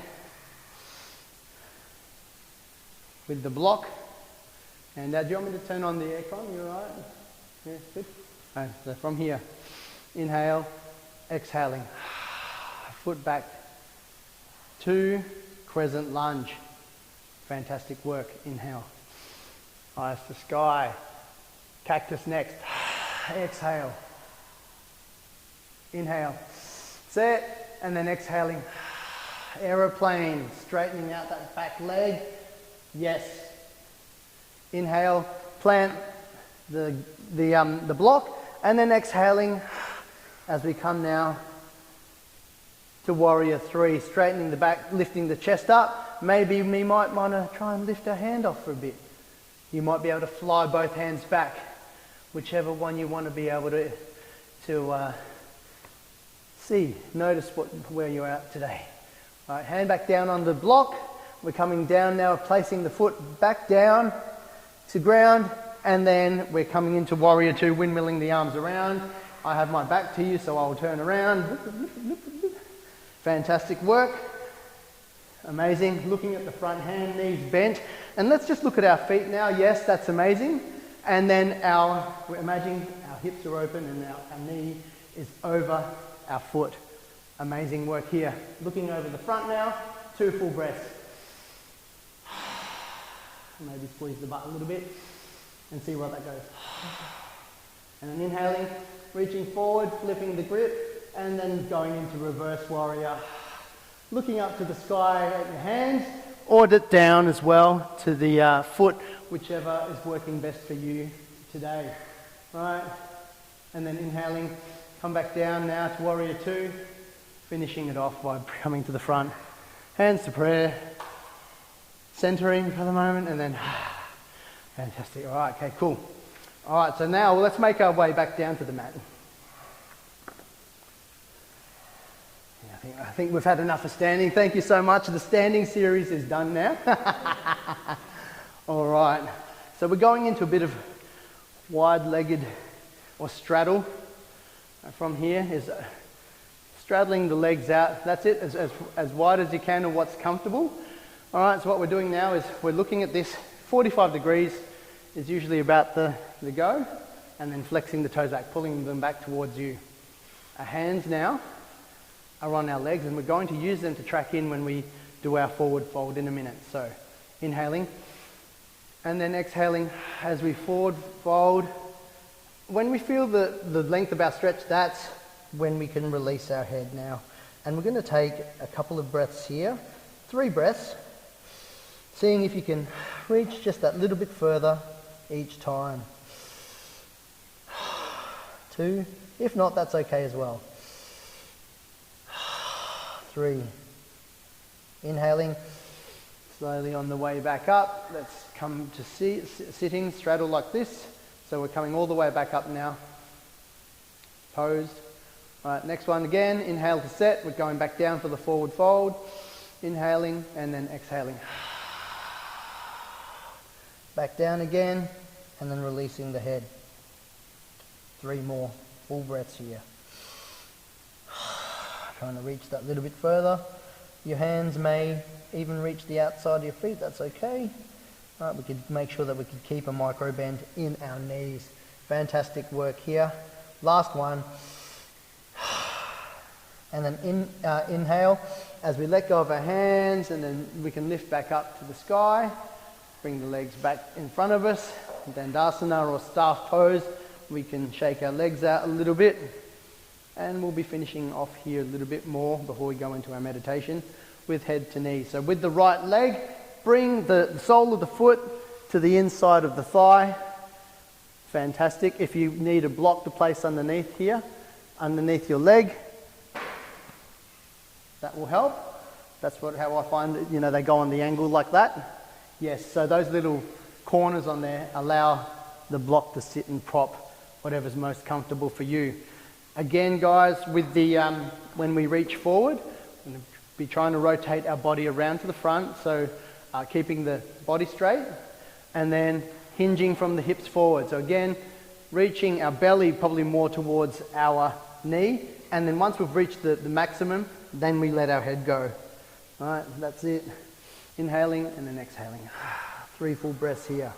with the block. And do you want me to turn on the aircon? You all right? Yeah, good. All right, so from here, inhale, exhaling. Foot back. 2, crescent lunge. Fantastic work. Inhale. Eyes to sky. Cactus next. Exhale. Inhale. Set. And then exhaling. Aeroplane. Straightening out that back leg. Yes. Inhale. Plant the block. And then exhaling as we come now to warrior 3. Straightening the back, lifting the chest up. Maybe we might want to try and lift our hand off for a bit. You might be able to fly both hands back. Whichever one you want to be able to see. Notice where you're at today. All right, hand back down on the block. We're coming down now, placing the foot back down to ground, and then we're coming into warrior 2, windmilling the arms around. I have my back to you, so I'll turn around. Fantastic work. Amazing. Looking at the front hand, knees bent. And let's just look at our feet now. Yes, that's amazing. And then we're imagining our hips are open and our knee is over our foot. Amazing work here. Looking over the front now, 2 full breaths. Maybe squeeze the butt a little bit and see where that goes. And then inhaling, reaching forward, flipping the grip, and then going into reverse warrior. Looking up to the sky at your hands, or down as well to the foot, whichever is working best for you today. Right? And then inhaling, come back down now to warrior 2, finishing it off by coming to the front Hands to prayer. Centering for the moment, and then fantastic. All right, okay, cool. All right, so now let's make our way back down to the mat. I think we've had enough of standing. Thank you so much. The standing series is done now. All right, so we're going into a bit of wide-legged or straddle. From here is straddling the legs out. That's it, as wide as you can or what's comfortable. All right, so what we're doing now is we're looking at this. 45 degrees is usually about the go, and then flexing the toes back, pulling them back towards you. Our hands now are on our legs, and we're going to use them to track in when we do our forward fold in a minute. So inhaling, and then exhaling as we forward fold. When we feel the length of our stretch, that's when we can release our head now. And we're going to take a couple of breaths here, 3 breaths, seeing if you can reach just that little bit further each time. 2, if not, that's okay as well. 3. Inhaling, slowly on the way back up. Let's come to sitting, straddle like this. So we're coming all the way back up now. Posed. All right, next one again. Inhale to set. We're going back down for the forward fold. Inhaling and then exhaling. Back down again, and then releasing the head. 3 more full breaths here. Trying to reach that little bit further. Your hands may even reach the outside of your feet, that's okay. All right, we could make sure that we could keep a micro bend in our knees. Fantastic work here. Last one. And then inhale as we let go of our hands, and then we can lift back up to the sky. Bring the legs back in front of us. Dandasana or staff pose. We can shake our legs out a little bit. And we'll be finishing off here a little bit more before we go into our meditation with head to knee. So with the right leg, bring the sole of the foot to the inside of the thigh. Fantastic. If you need a block to place underneath here, underneath your leg, that will help. That's how I find it. You know, they go on the angle like that. Yes, so those little corners on there allow the block to sit and prop whatever's most comfortable for you. Again, guys, with the when we reach forward, we're going to be trying to rotate our body around to the front, so keeping the body straight, and then hinging from the hips forward. So again, reaching our belly probably more towards our knee, and then once we've reached the maximum, then we let our head go. All right, that's it. Inhaling and then exhaling. 3 full breaths here.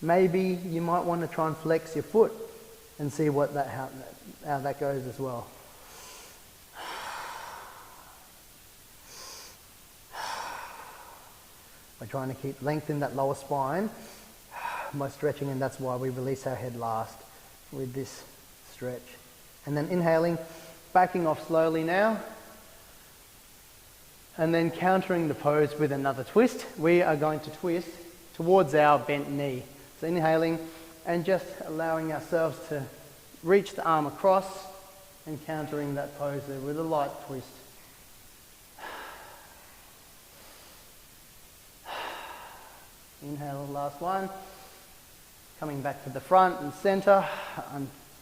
Maybe you might want to try and flex your foot and see how that goes as well. We're trying to lengthen that lower spine by stretching, and that's why we release our head last with this stretch. And then inhaling, backing off slowly now, and then countering the pose with another twist. We are going to twist towards our bent knee. So inhaling and just allowing ourselves to reach the arm across and countering that pose there with a light twist. Inhale, last one. Coming back to the front and center,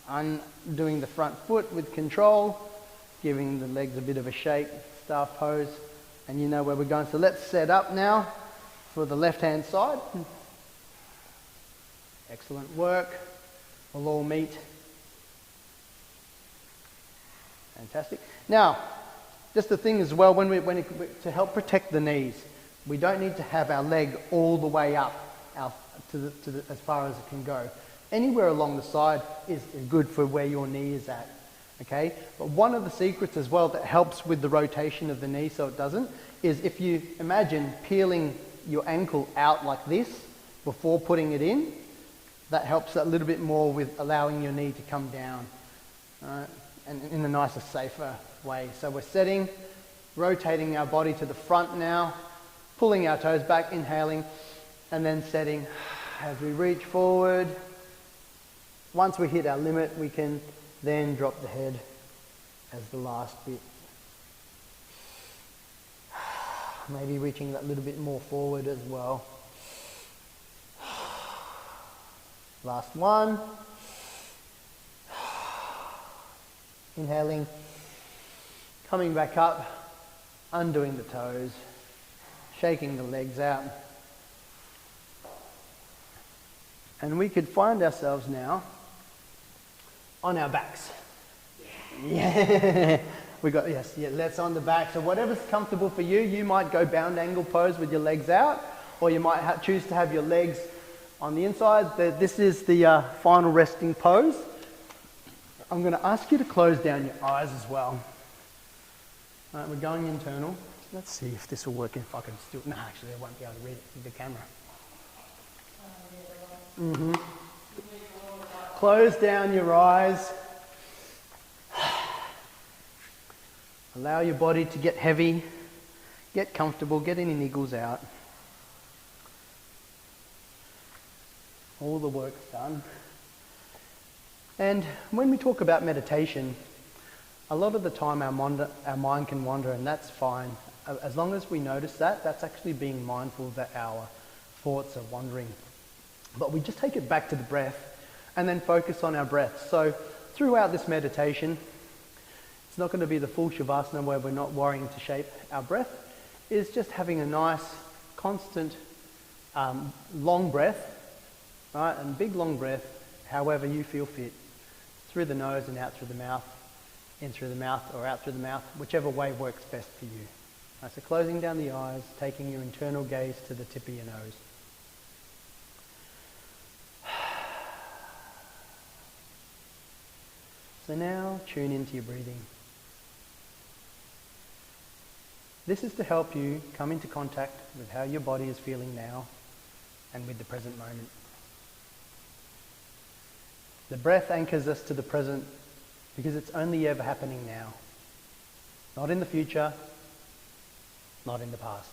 undoing the front foot with control, giving the legs a bit of a shake, staff pose, and you know where we're going. So let's set up now for the left-hand side. Excellent work. We'll all meet. Fantastic. Now, just the thing as well, to help protect the knees, we don't need to have our leg all the way up as far as it can go. Anywhere along the side is good for where your knee is at. Okay? But one of the secrets as well that helps with the rotation of the knee so it doesn't, is if you imagine peeling your ankle out like this before putting it in, that helps a little bit more with allowing your knee to come down. Alright? And in a nicer, safer way. So we're setting, rotating our body to the front now, pulling our toes back, inhaling, and then setting as we reach forward. Once we hit our limit, we can then drop the head as the last bit. Maybe reaching that little bit more forward as well. Last one. Inhaling, coming back up, undoing the toes, shaking the legs out. And we could find ourselves now on our backs. Yeah. We got, yes, yeah, let's on the back. So whatever's comfortable for you, you might go bound angle pose with your legs out, or you might choose to have your legs on the inside. This is the final resting pose. I'm going to ask you to close down your eyes as well. All right, we're going internal. Let's see if this will work. If I can still, no, actually I won't be able to read it with the camera. Close down your eyes. Allow your body to get heavy, get comfortable, get any niggles out. All the work's done. And when we talk about meditation, a lot of the time our mind can wander, and that's fine. As long as we notice that, that's actually being mindful that our thoughts are wandering. But we just take it back to the breath and then focus on our breath. So throughout this meditation, it's not going to be the full Savasana where we're not worrying to shape our breath. It's just having a nice, constant, long breath, right? And big long breath, however you feel fit. Through the nose and out through the mouth, in through the mouth or out through the mouth, whichever way works best for you. Right, so closing down the eyes, taking your internal gaze to the tip of your nose. So now tune into your breathing. This is to help you come into contact with how your body is feeling now and with the present moment. The breath anchors us to the present because it's only ever happening now. Not in the future, not in the past.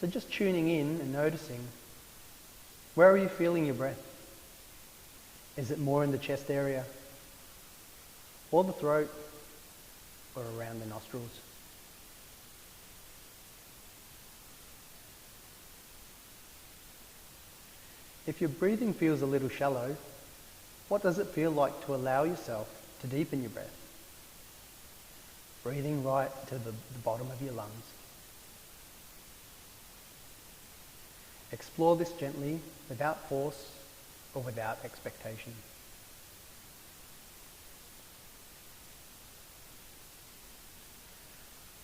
So just tuning in and noticing, where are you feeling your breath? Is it more in the chest area, or the throat, or around the nostrils? If your breathing feels a little shallow, what does it feel like to allow yourself to deepen your breath? Breathing right to the bottom of your lungs. Explore this gently, without force or without expectation.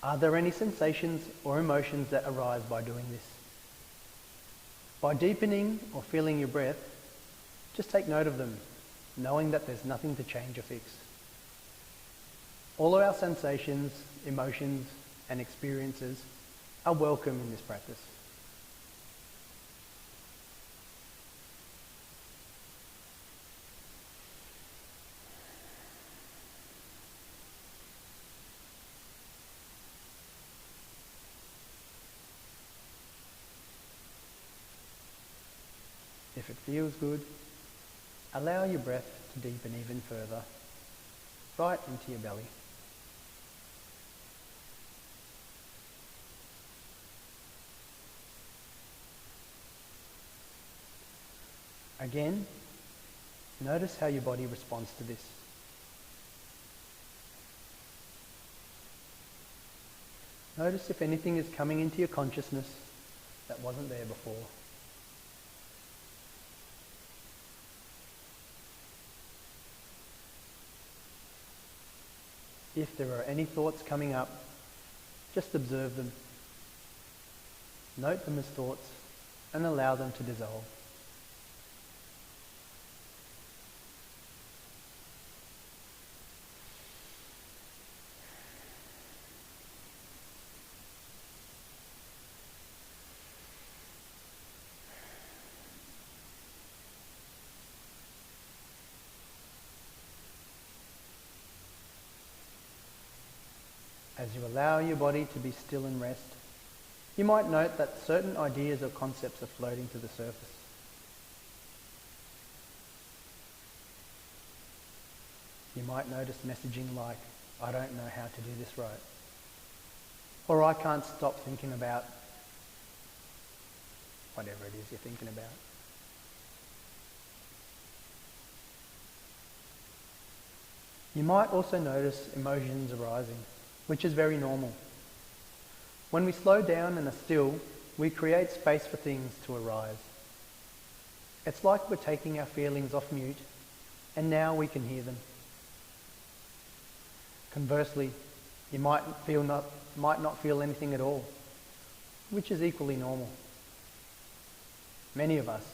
Are there any sensations or emotions that arise by doing this? By deepening or feeling your breath, just take note of them, knowing that there's nothing to change or fix. All of our sensations, emotions, and experiences are welcome in this practice. If it feels good, allow your breath to deepen even further, right into your belly. Again, notice how your body responds to this. Notice if anything is coming into your consciousness that wasn't there before. If there are any thoughts coming up, just observe them. Note them as thoughts and allow them to dissolve. As you allow your body to be still and rest, you might note that certain ideas or concepts are floating to the surface. You might notice messaging like, I don't know how to do this right. Or I can't stop thinking about whatever it is you're thinking about. You might also notice emotions arising, which is very normal. When we slow down and are still, we create space for things to arise. It's like we're taking our feelings off mute, and now we can hear them. Conversely, you might not feel anything at all, which is equally normal. Many of us,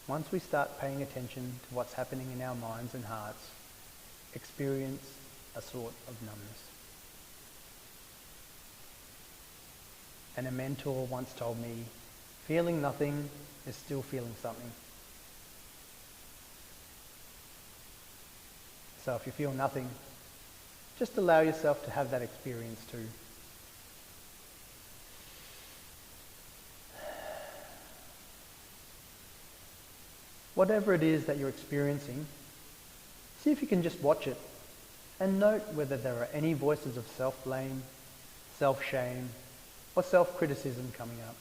once we start paying attention to what's happening in our minds and hearts, experience a sort of numbness. And a mentor once told me, feeling nothing is still feeling something. So if you feel nothing, just allow yourself to have that experience too. Whatever it is that you're experiencing, see if you can just watch it and note whether there are any voices of self-blame, self-shame, or self-criticism coming up.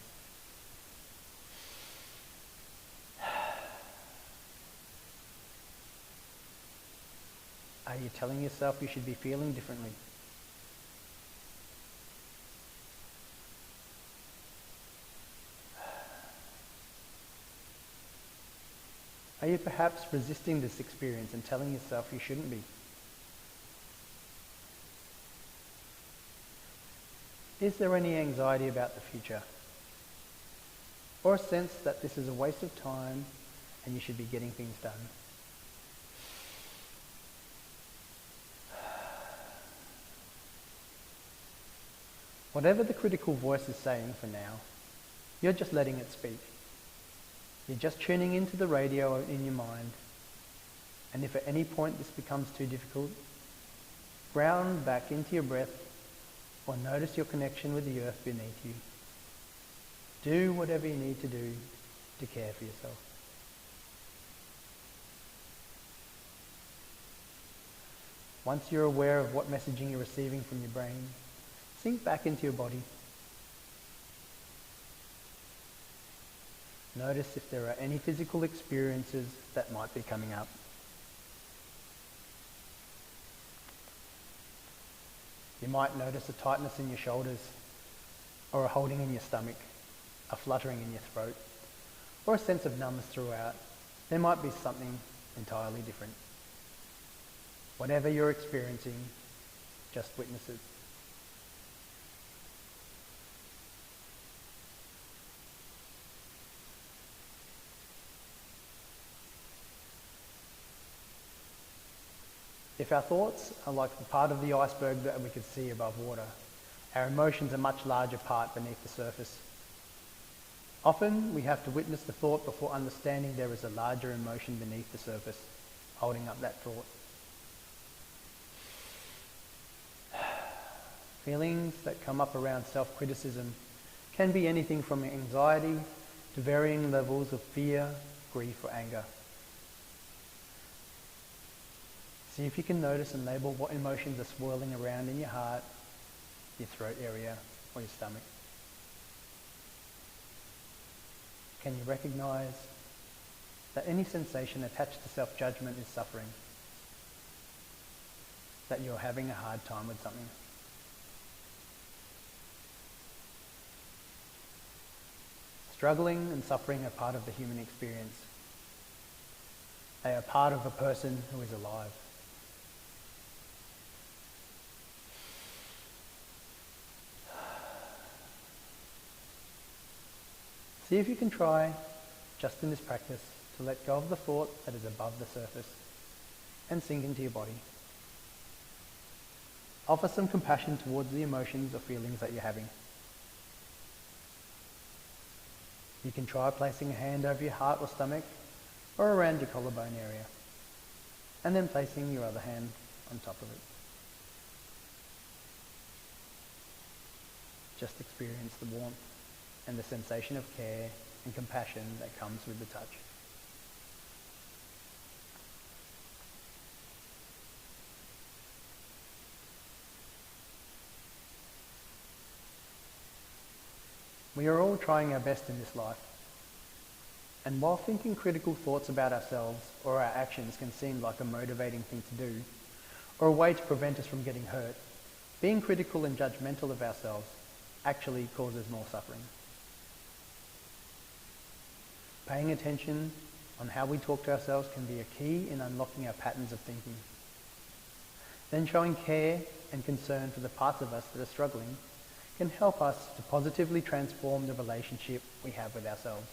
Are you telling yourself you should be feeling differently? Are you perhaps resisting this experience and telling yourself you shouldn't be? Is there any anxiety about the future? Or a sense that this is a waste of time and you should be getting things done? Whatever the critical voice is saying for now, you're just letting it speak. You're just tuning into the radio in your mind. And if at any point this becomes too difficult, ground back into your breath or notice your connection with the earth beneath you. Do whatever you need to do to care for yourself. Once you're aware of what messaging you're receiving from your brain, sink back into your body. Notice if there are any physical experiences that might be coming up. You might notice a tightness in your shoulders, or a holding in your stomach, a fluttering in your throat, or a sense of numbness throughout. There might be something entirely different. Whatever you're experiencing, just witness it. If our thoughts are like the part of the iceberg that we can see above water, our emotions are much larger part beneath the surface. Often we have to witness the thought before understanding there is a larger emotion beneath the surface, holding up that thought. Feelings that come up around self-criticism can be anything from anxiety to varying levels of fear, grief, or anger. See if you can notice and label what emotions are swirling around in your heart, your throat area, or your stomach. Can you recognize that any sensation attached to self-judgment is suffering? That you're having a hard time with something? Struggling and suffering are part of the human experience. They are part of a person who is alive. See if you can try, just in this practice, to let go of the thought that is above the surface and sink into your body. Offer some compassion towards the emotions or feelings that you're having. You can try placing a hand over your heart or stomach or around your collarbone area, and then placing your other hand on top of it. Just experience the warmth and the sensation of care and compassion that comes with the touch. We are all trying our best in this life. And while thinking critical thoughts about ourselves or our actions can seem like a motivating thing to do, or a way to prevent us from getting hurt, being critical and judgmental of ourselves actually causes more suffering. Paying attention on how we talk to ourselves can be a key in unlocking our patterns of thinking. Then showing care and concern for the parts of us that are struggling can help us to positively transform the relationship we have with ourselves.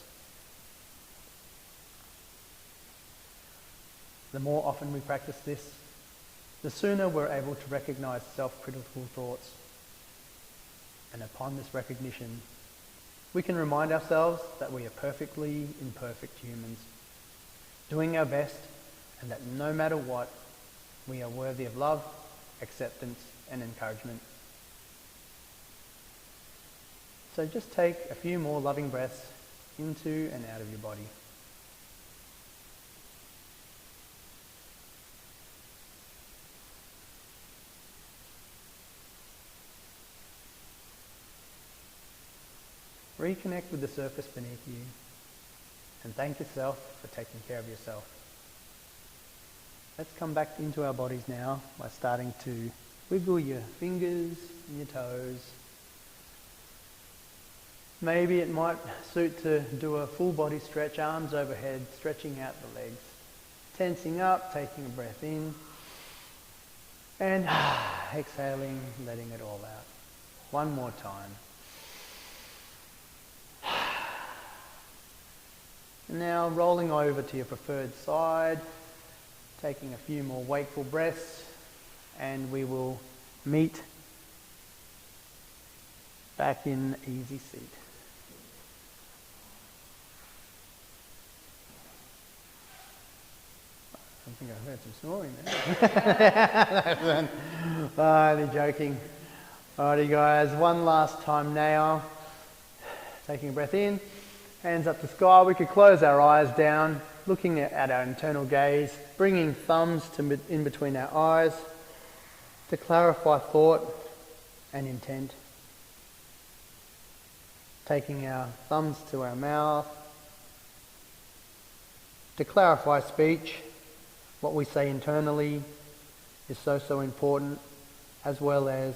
The more often we practice this, the sooner we're able to recognize self-critical thoughts. And upon this recognition, we can remind ourselves that we are perfectly imperfect humans, doing our best, and that no matter what, we are worthy of love, acceptance, and encouragement. So just take a few more loving breaths into and out of your body. Reconnect with the surface beneath you and thank yourself for taking care of yourself. Let's come back into our bodies now by starting to wiggle your fingers and your toes. Maybe it might suit to do a full body stretch, arms overhead, stretching out the legs. Tensing up, taking a breath in, and exhaling, letting it all out. One more time. And now rolling over to your preferred side, taking a few more wakeful breaths, and we will meet back in easy seat. I think I heard some snoring there. Only joking. Alrighty guys, one last time now. Taking a breath in. Hands up to sky. We could close our eyes down, looking at our internal gaze, bringing thumbs in between our eyes to clarify thought and intent. Taking our thumbs to our mouth to clarify speech. What we say internally is so important, as well as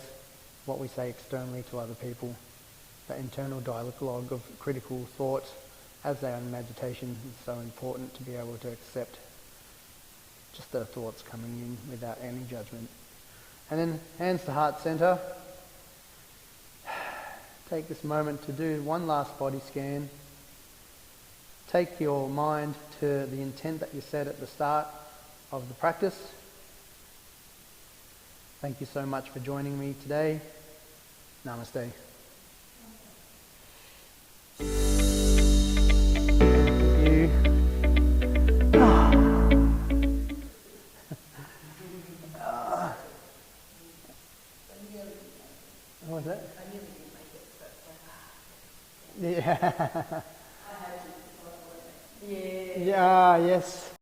what we say externally to other people. The internal dialogue of critical thoughts as they are in meditation is so important to be able to accept just the thoughts coming in without any judgment. And then hands to heart center. Take this moment to do one last body scan. Take your mind to the intent that you set at the start of the practice. Thank you so much for joining me today. Namaste. What was that? Yeah. Yeah. Yes.